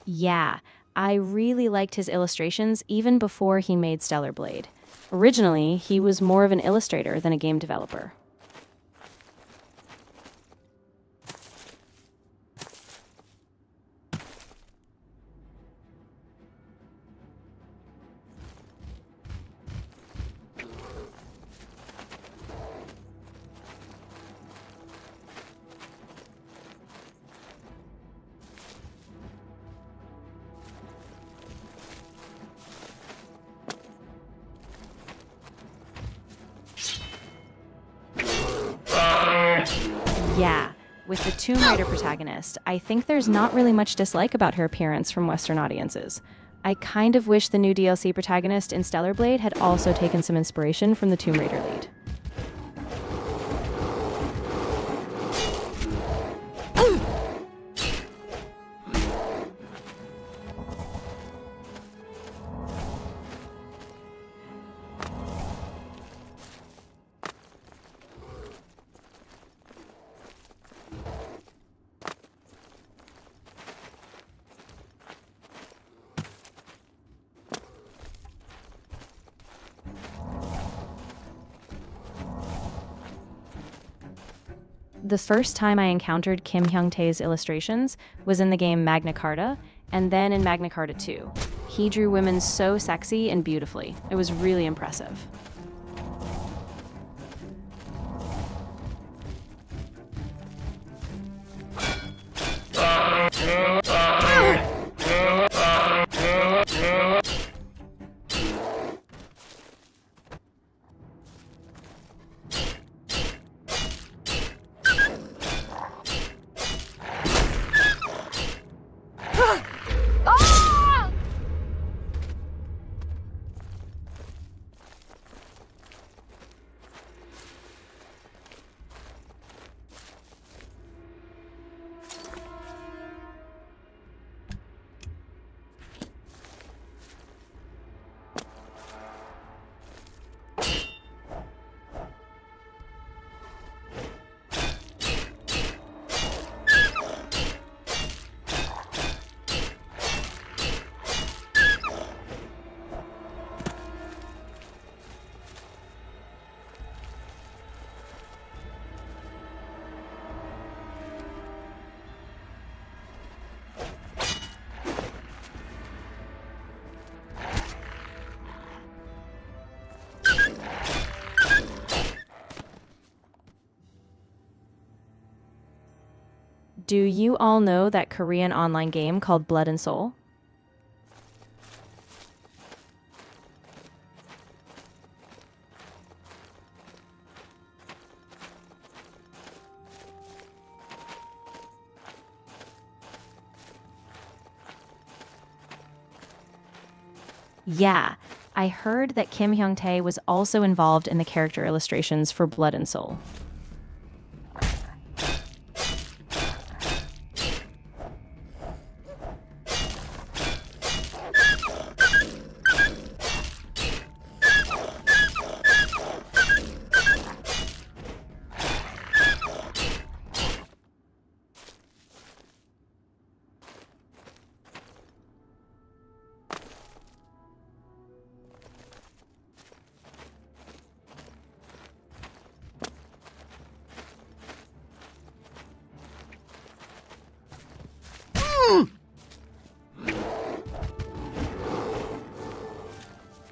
Yeah, I really liked his illustrations even before he made Stellar Blade. Originally, he was more of an illustrator than a game developer. Yeah, with the Tomb Raider protagonist, I think there's not really much dislike about her appearance from Western audiences. I kind of wish the new DLC protagonist in Stellar Blade had also taken some inspiration from the Tomb Raider lead. The first time I encountered Kim Hyung-tae's illustrations was in the game Magna Carta, and then in Magna Carta 2. He drew women so sexy and beautifully. It was really impressive. Do you all know that Korean online game called Blood and Soul? Yeah, I heard that Kim Hyung-tae was also involved in the character illustrations for Blood and Soul.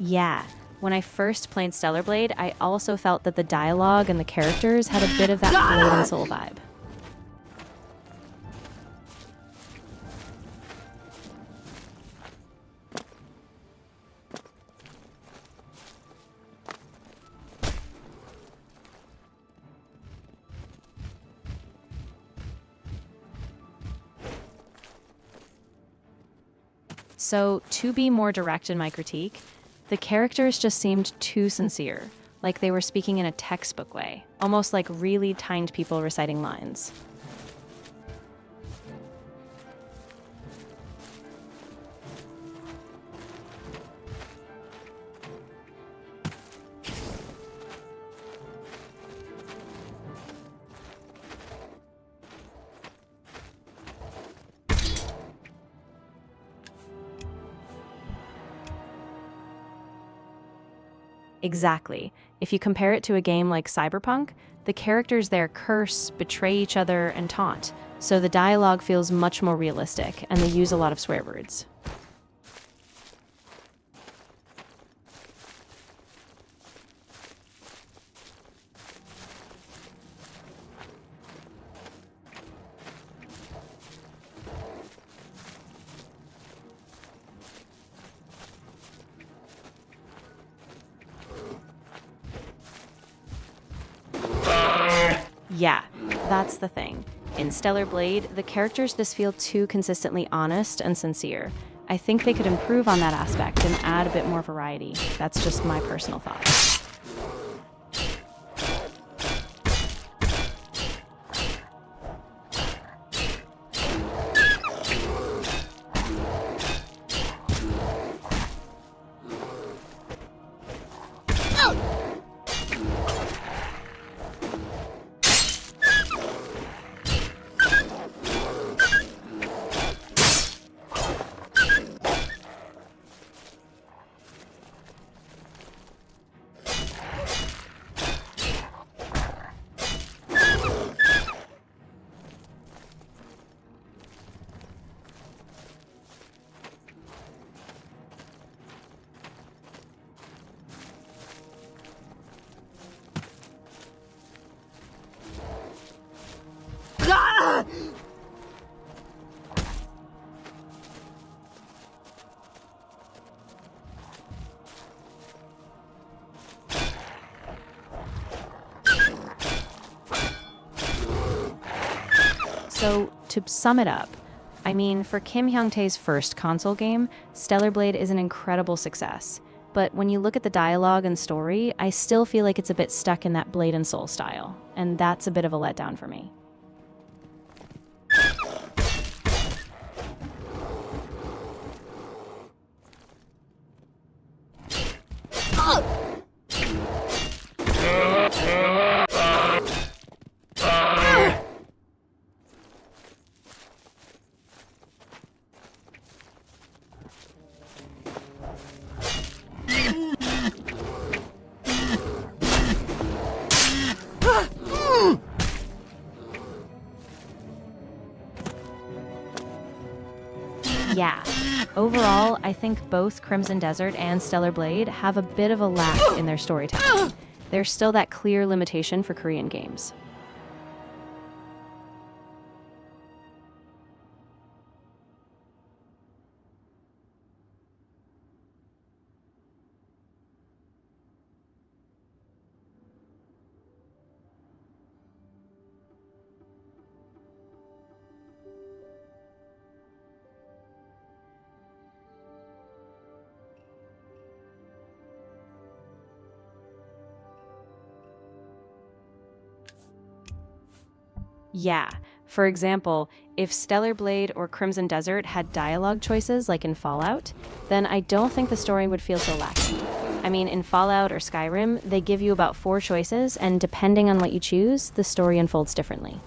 Yeah, when I first played Stellar Blade, I also felt that the dialogue and the characters had a bit of that Blade and Soul vibe. So, to be more direct in my critique, the characters just seemed too sincere, like they were speaking in a textbook way, almost like really tiny people reciting lines. Exactly. If you compare it to a game like Cyberpunk, the characters there curse, betray each other, and taunt, so the dialogue feels much more realistic, and they use a lot of swear words. Yeah, that's the thing. In Stellar Blade, the characters just feel too consistently honest and sincere. I think they could improve on that aspect and add a bit more variety. That's just my personal thought. So, to sum it up, I mean, for Kim Hyung-tae's first console game, Stellar Blade is an incredible success. But when you look at the dialogue and story, I still feel like it's a bit stuck in that Blade and Soul style, and that's a bit of a letdown for me. Yeah, overall, I think both Crimson Desert and Stellar Blade have a bit of a lack in their storytelling. There's still that clear limitation for Korean games. Yeah. For example, if Stellar Blade or Crimson Desert had dialogue choices like in Fallout, then I don't think the story would feel so lacking. I mean, in Fallout or Skyrim, they give you about 4 choices, and depending on what you choose, the story unfolds differently.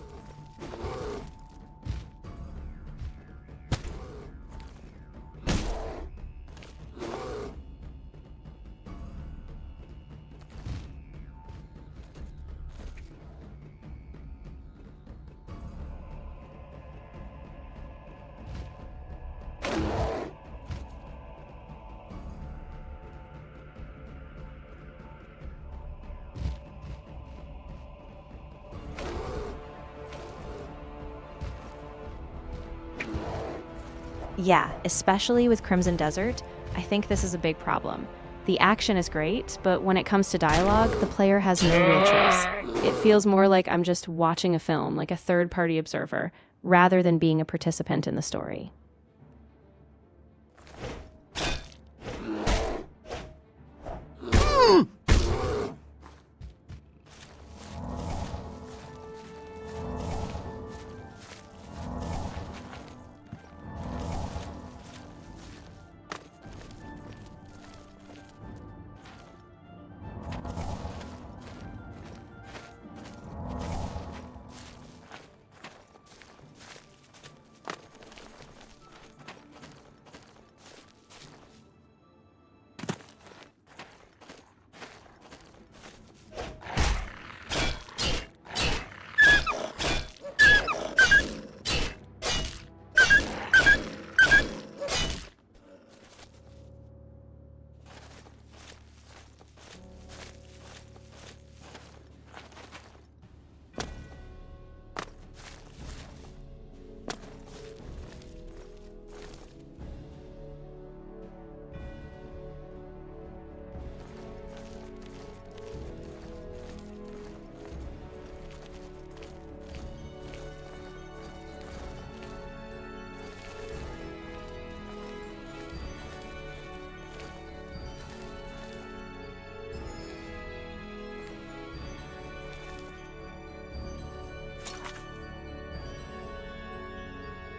Yeah, especially with Crimson Desert, I think this is a big problem. The action is great, but when it comes to dialogue, the player has no real choice. It feels more like I'm just watching a film, like a third-party observer, rather than being a participant in the story.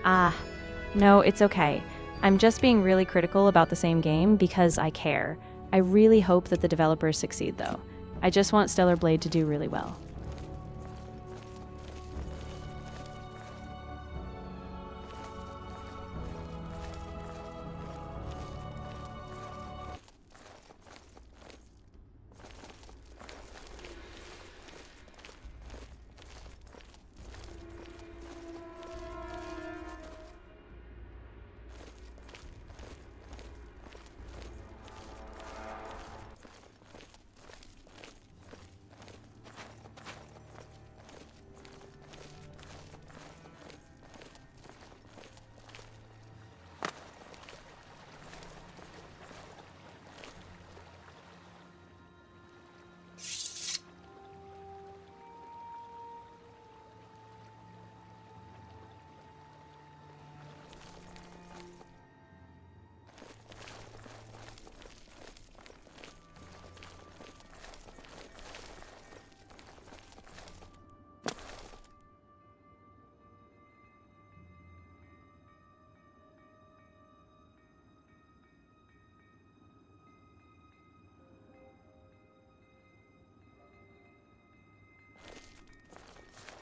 Ah, no, it's okay. I'm just being really critical about the same game because I care. I really hope that the developers succeed, though. I just want Stellar Blade to do really well.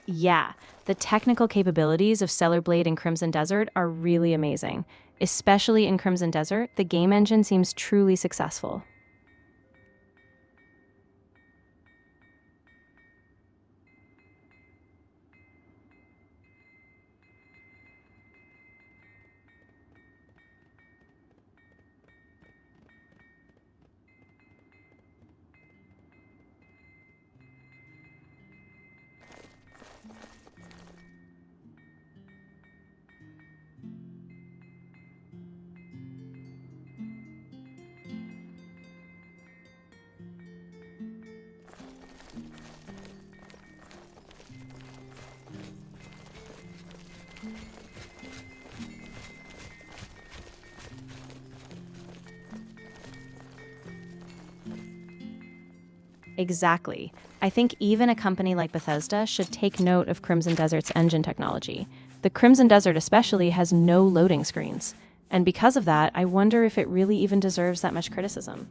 Yeah, the technical capabilities of Stellar Blade and Crimson Desert are really amazing. Especially in Crimson Desert, the game engine seems truly successful. exactly. I think even a company like Bethesda should take note of Crimson Desert's engine technology. The Crimson Desert especially has no loading screens. And because of that, I wonder if it really even deserves that much criticism.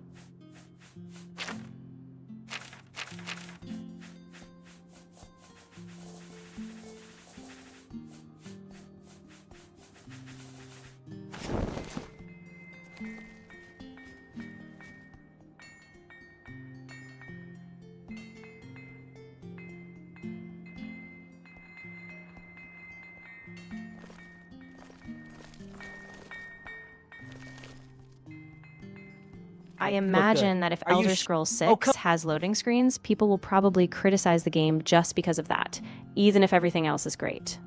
I imagine that if Elder Scrolls 6 has loading screens, people will probably criticize the game just because of that, even if everything else is great.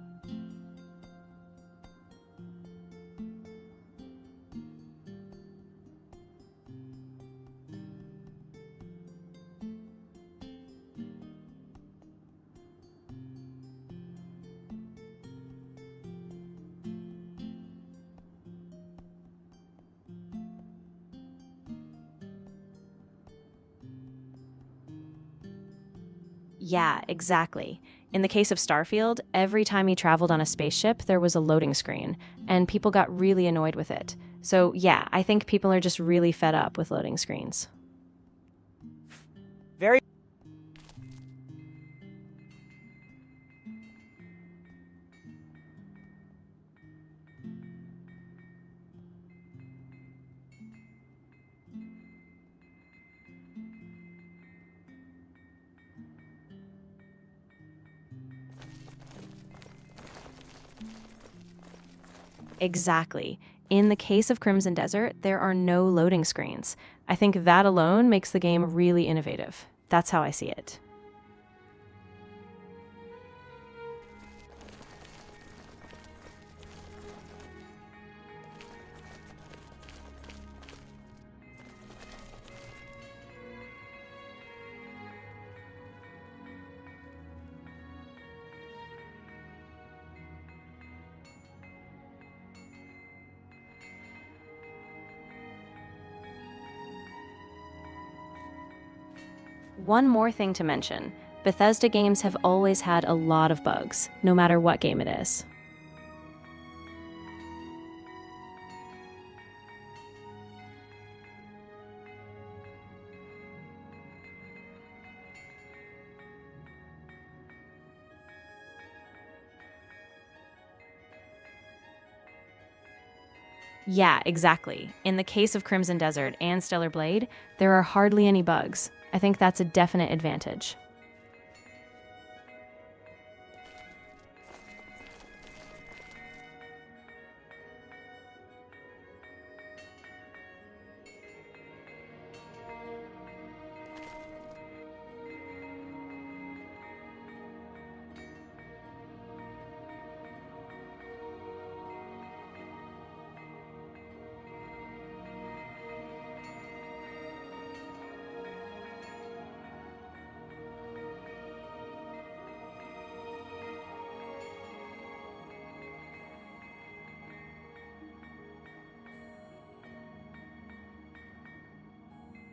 Yeah, exactly. In the case of Starfield, every time you traveled on a spaceship, there was a loading screen, and people got really annoyed with it. So yeah, I think people are just really fed up with loading screens. Very Exactly. In the case of Crimson Desert, there are no loading screens. I think that alone makes the game really innovative. That's how I see it. One more thing to mention. Bethesda games have always had a lot of bugs, no matter what game it is. Yeah, exactly. In the case of Crimson Desert and Stellar Blade, there are hardly any bugs. I think that's a definite advantage.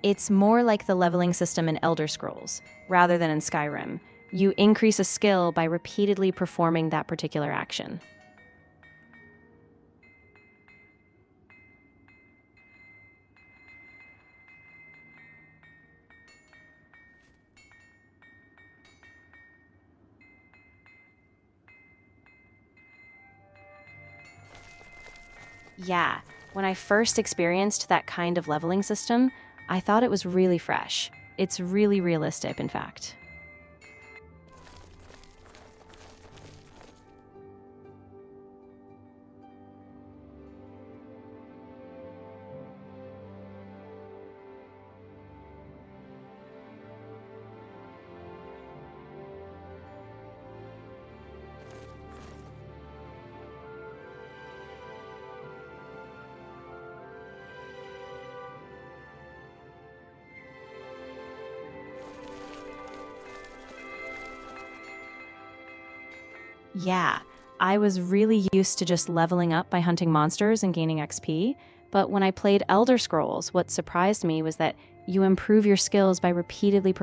It's more like the leveling system in Elder Scrolls, rather than in Skyrim. You increase a skill by repeatedly performing that particular action. Yeah, when I first experienced that kind of leveling system, I thought it was really fresh. It's really realistic, in fact. Yeah, I was really used to just leveling up by hunting monsters and gaining XP, but when I played Elder Scrolls, what surprised me was that you improve your skills by repeatedly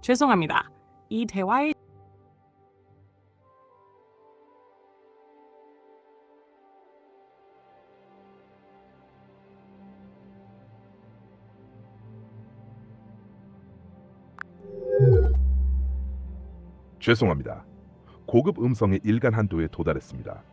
죄송합니다. 이 대화의 죄송합니다. 고급 음성의 일간 한도에 도달했습니다.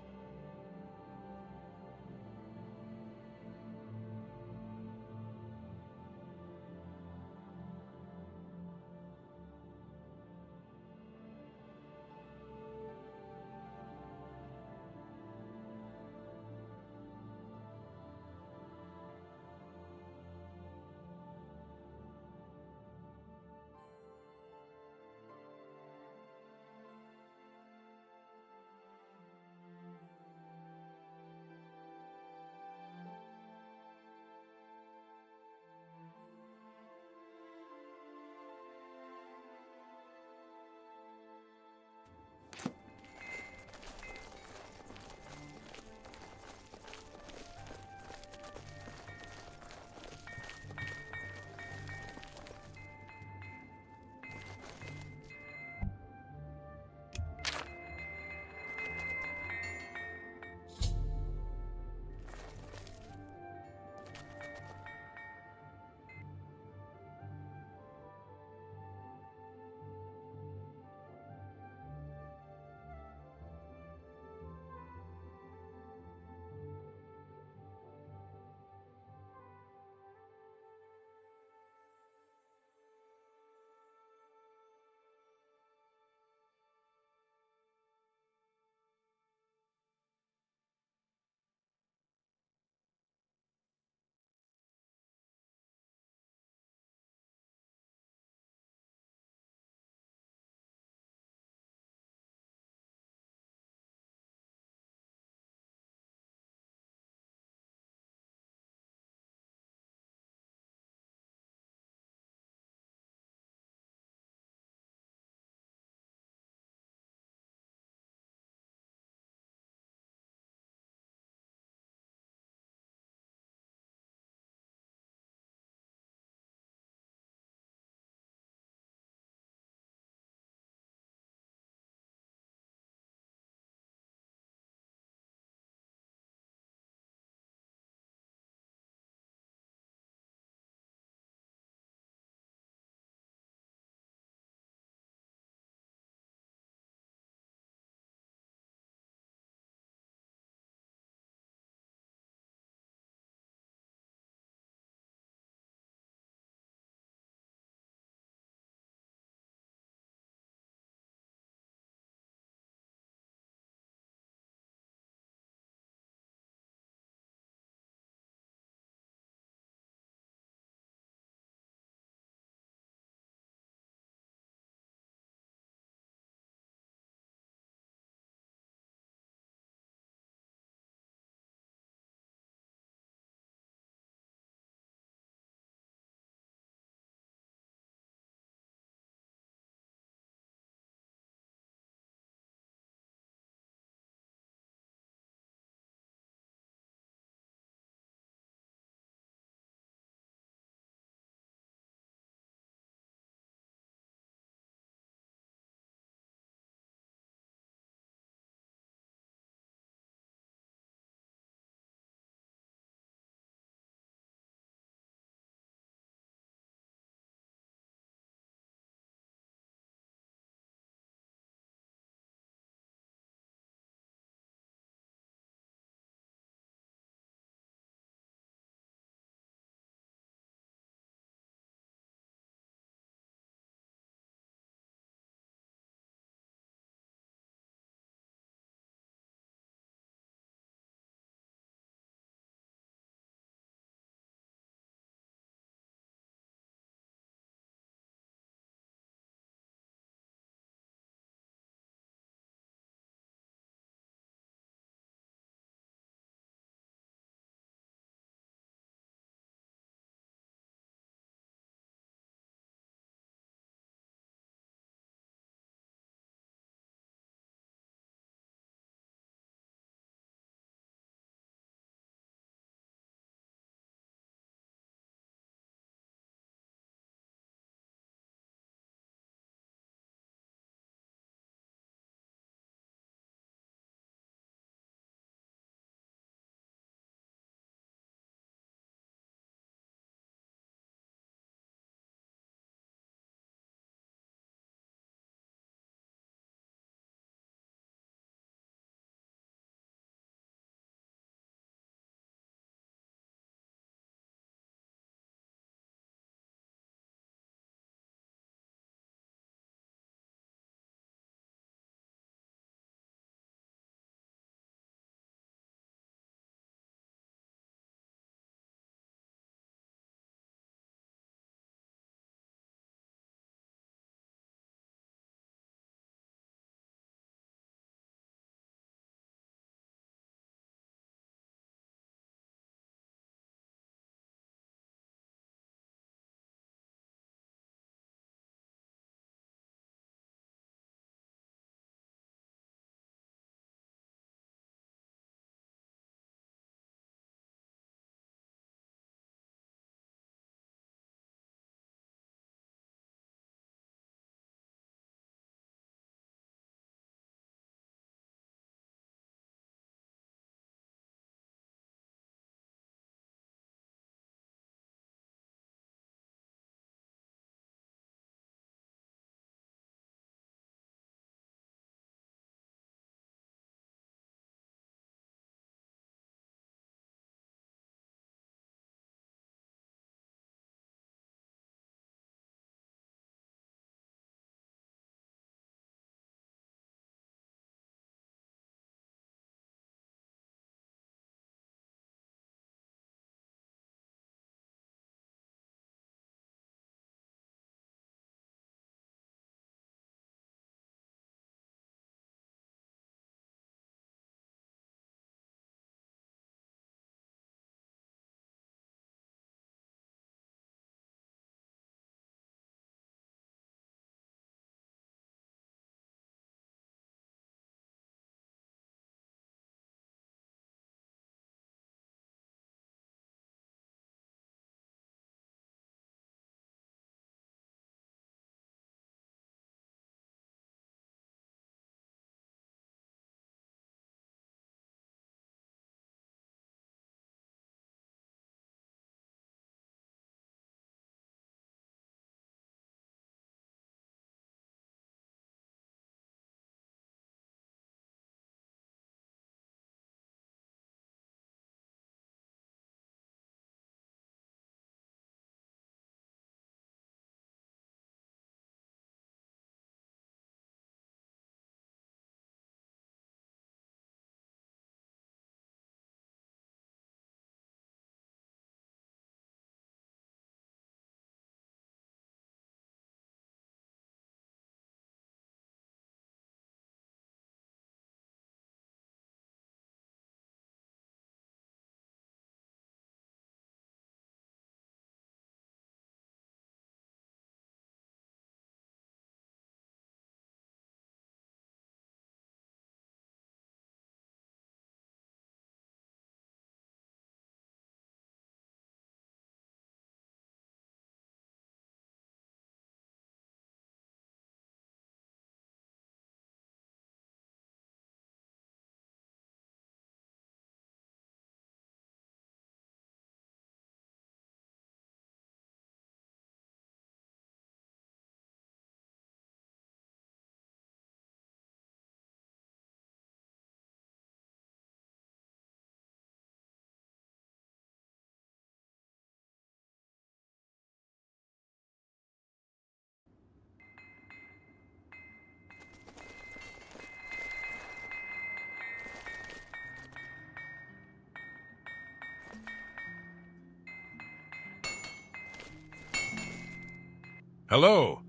Hello.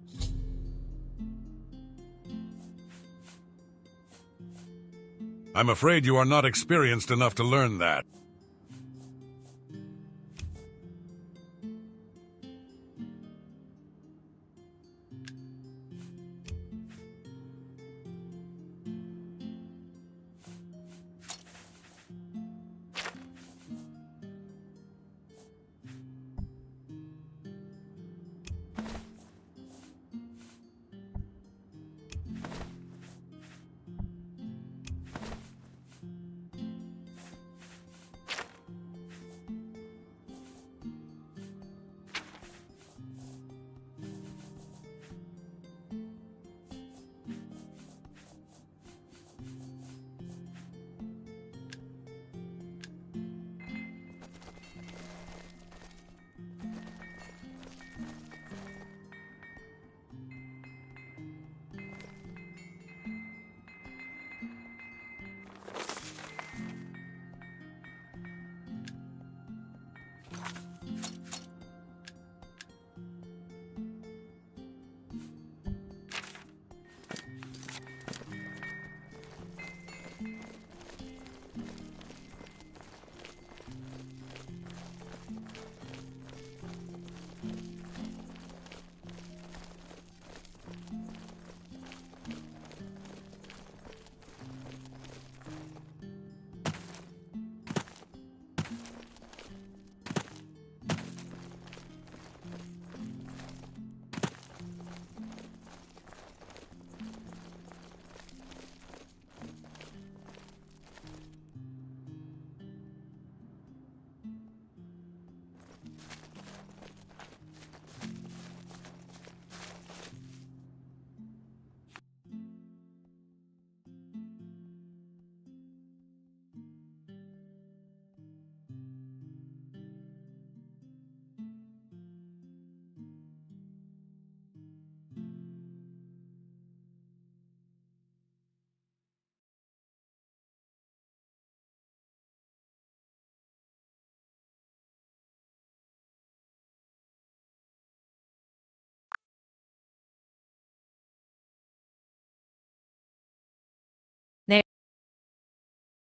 I'm afraid you are not experienced enough to learn that.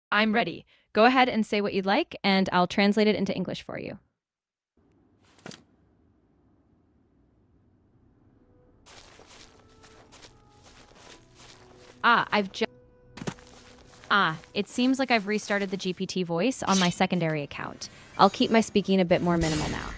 I'm ready. Go ahead and say what you'd like, and I'll translate it into English for you. It seems like I've restarted the GPT voice on my secondary account. I'll keep my speaking a bit more minimal now.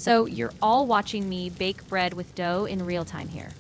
So you're all watching me bake bread with dough in real time here.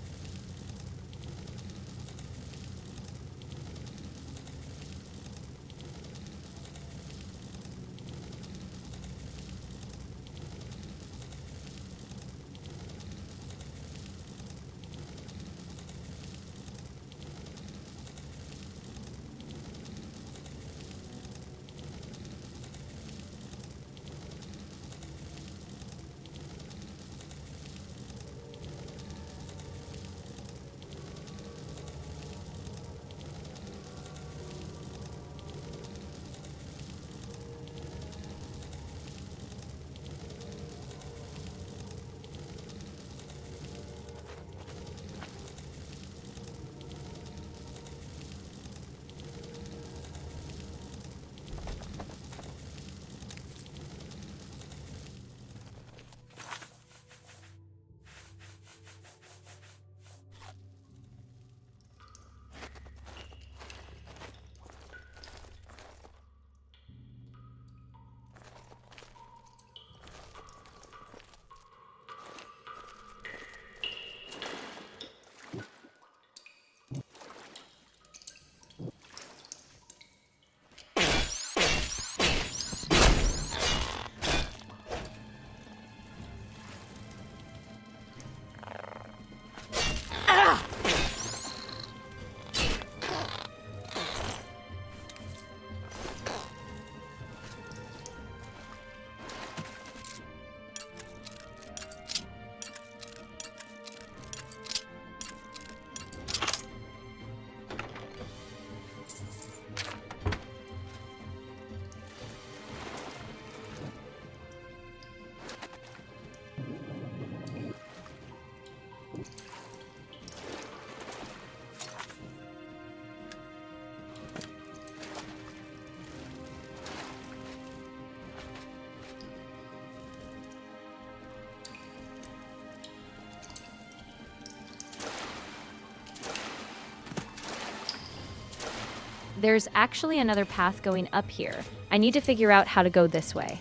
There's actually another path going up here. I need to figure out how to go this way.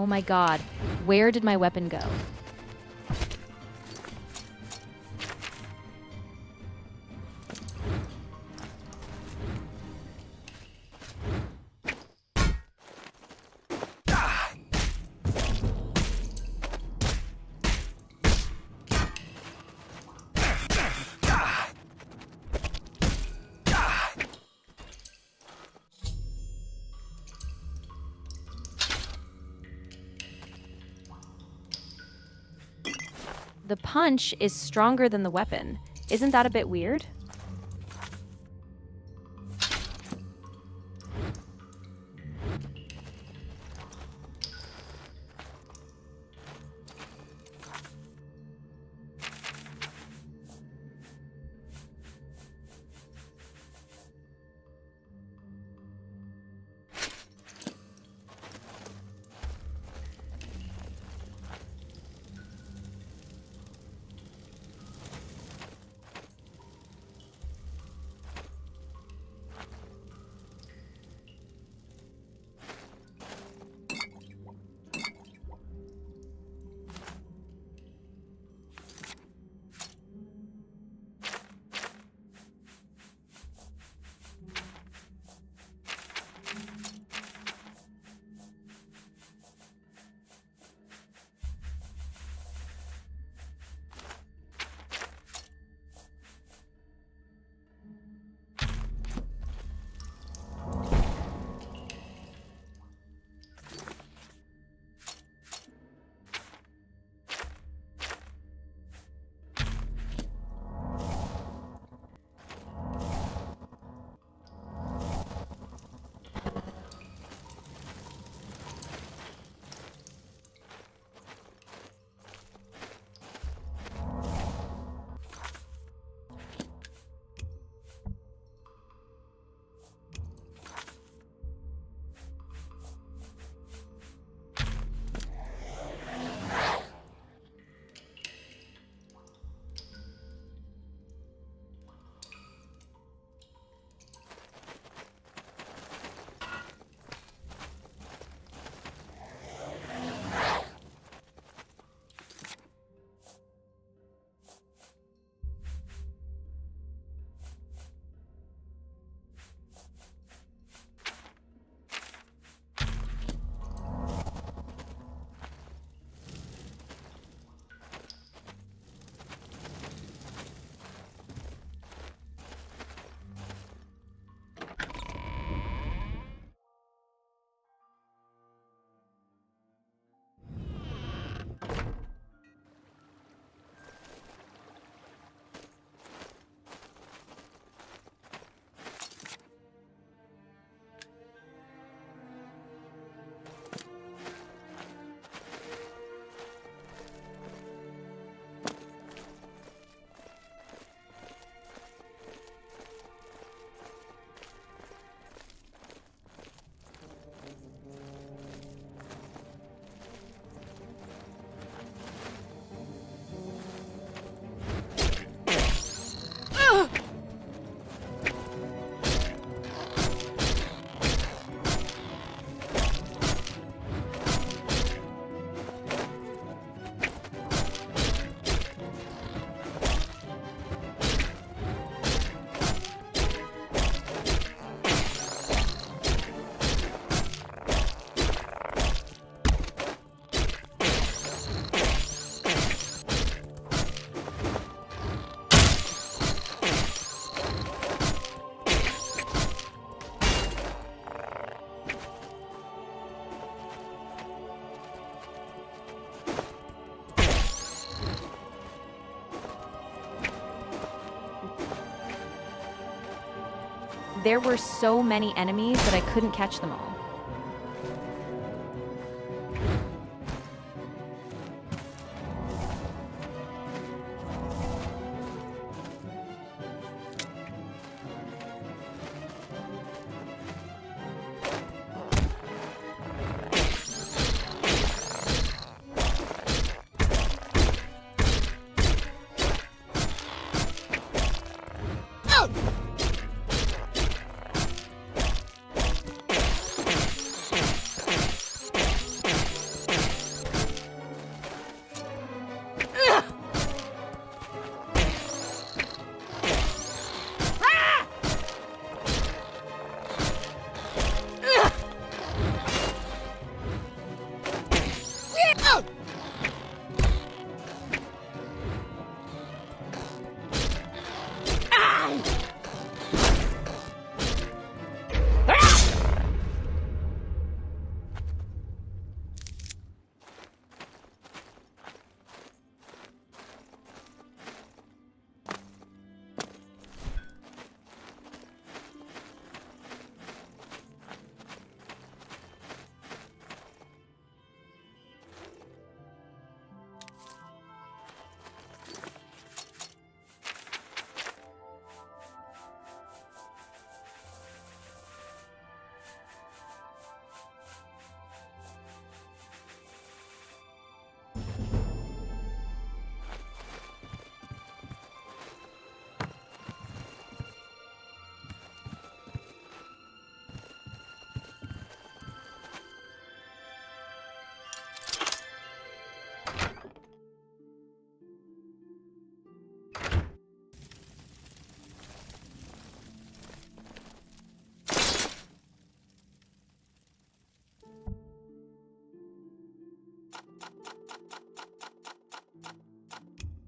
Oh my god, where did my weapon go? The punch is stronger than the weapon. Isn't that a bit weird? There were so many enemies that I couldn't catch them all.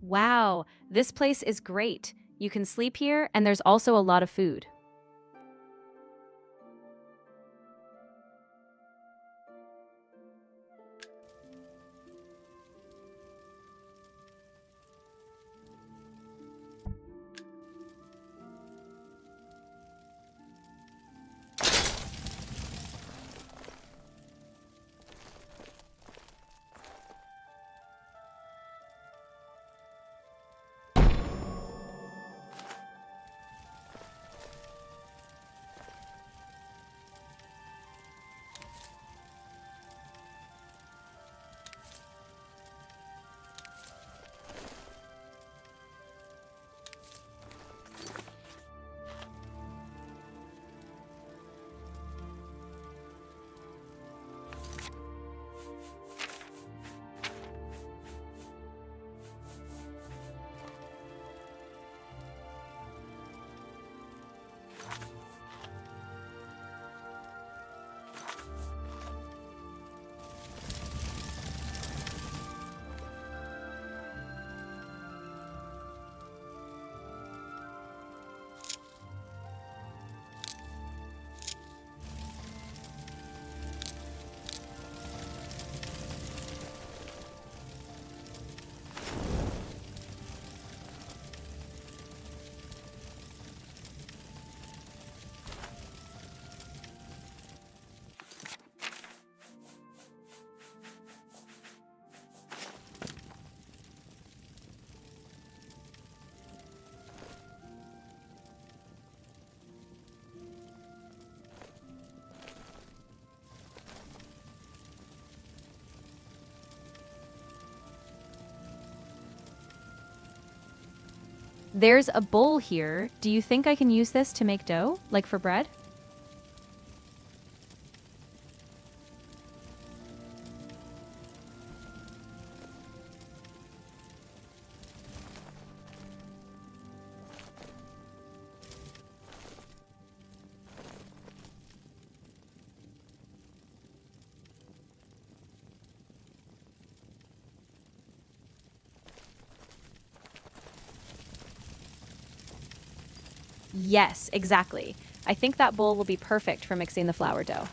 Wow, this place is great. You can sleep here, and there's also a lot of food. There's a bowl here. Do you think I can use this to make dough, like for bread? Yes, exactly. I think that bowl will be perfect for mixing the flour dough.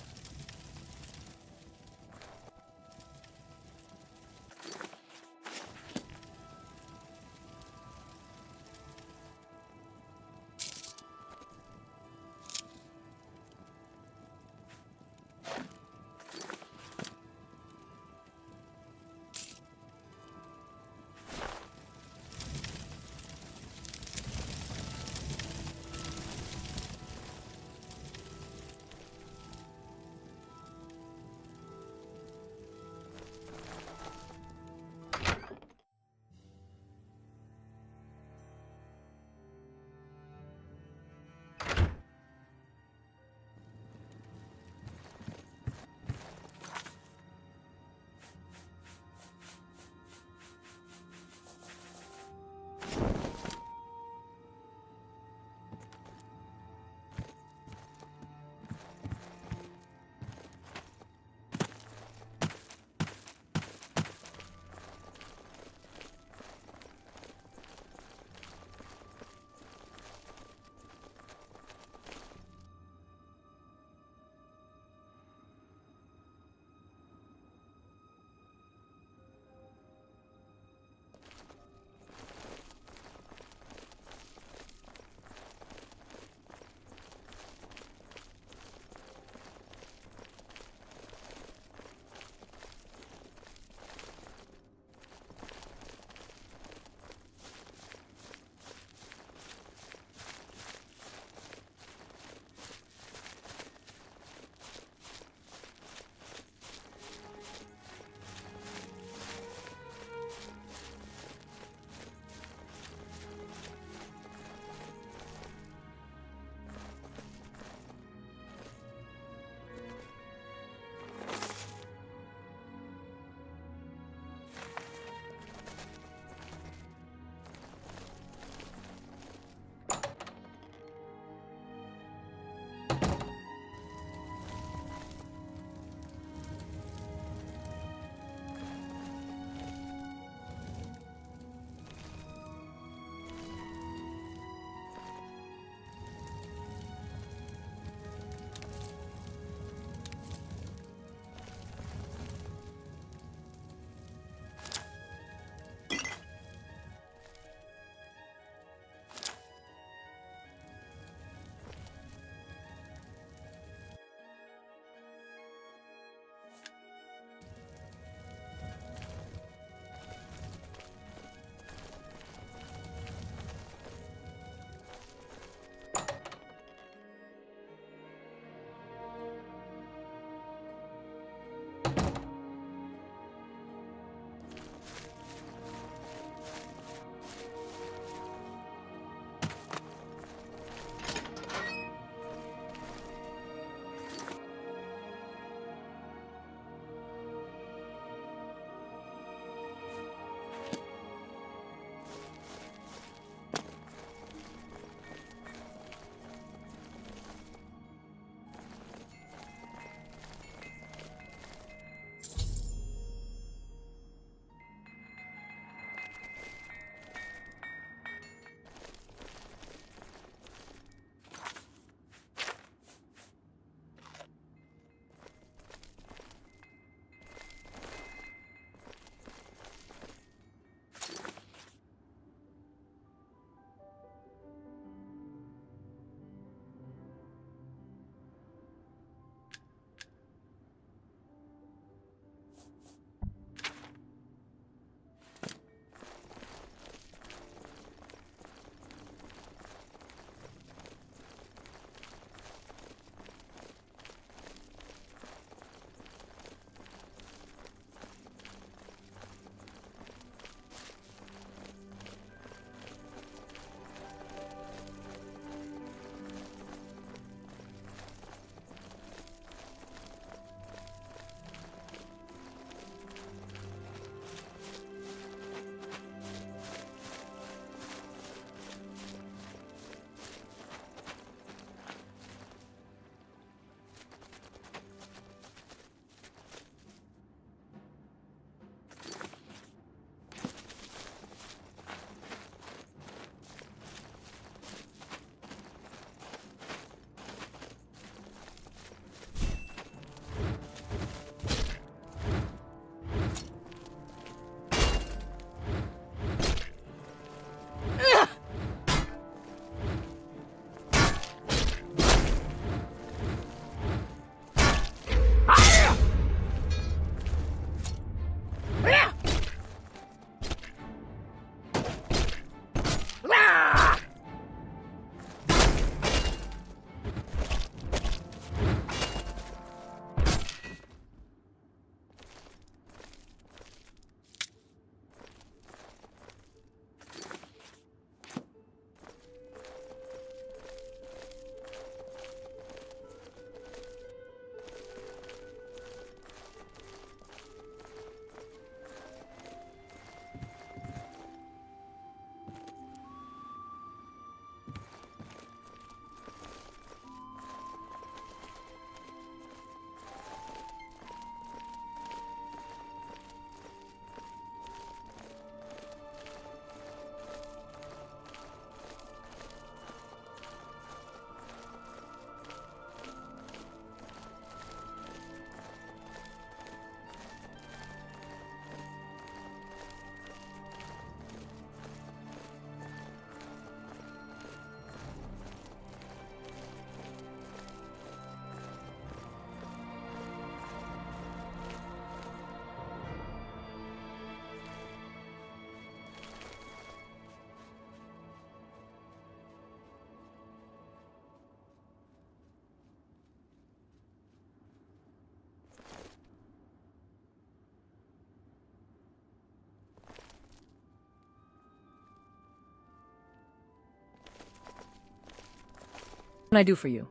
can I do for you?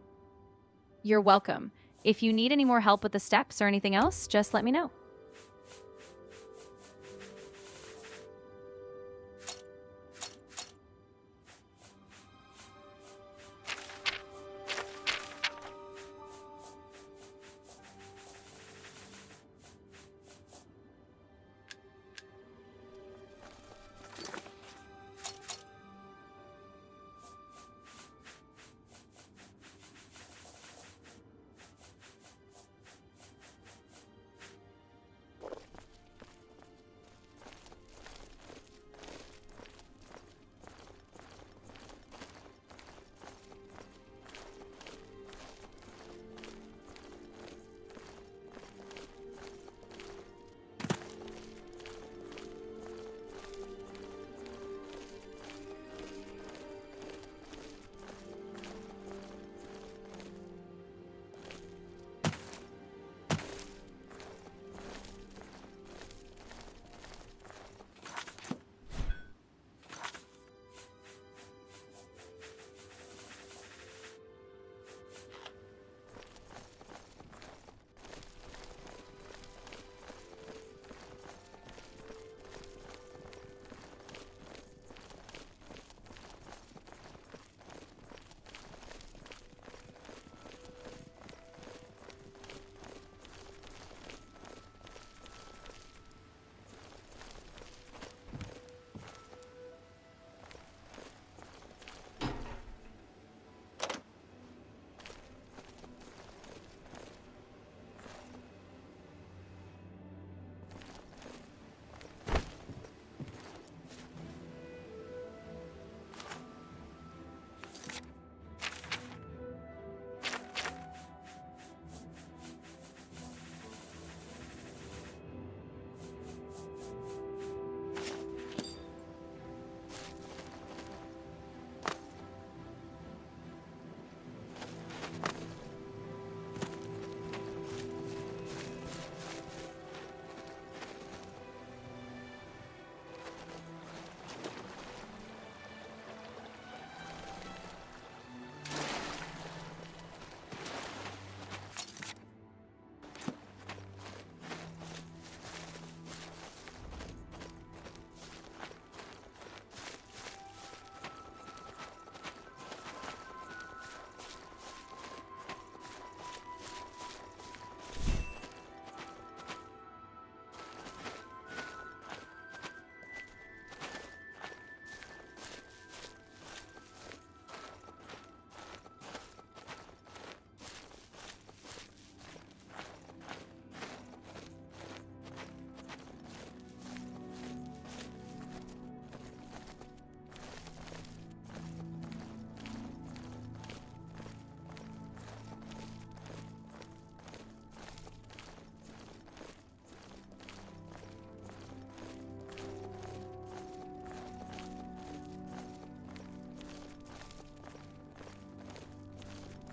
You're welcome. If you need any more help with the steps or anything else, just let me know.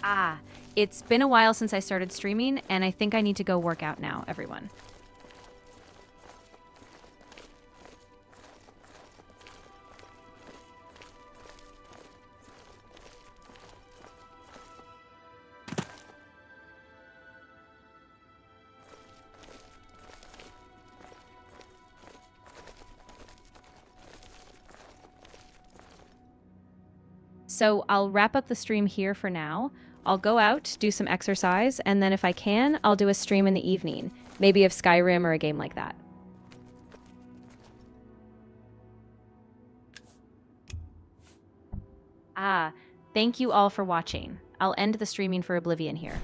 Ah, it's been a while since I started streaming, and I think I need to go work out now, everyone. So I'll wrap up the stream here for now. I'll go out, do some exercise, and then if I can, I'll do a stream in the evening, maybe of Skyrim or a game like that. Ah, thank you all for watching. I'll end the streaming for Oblivion here.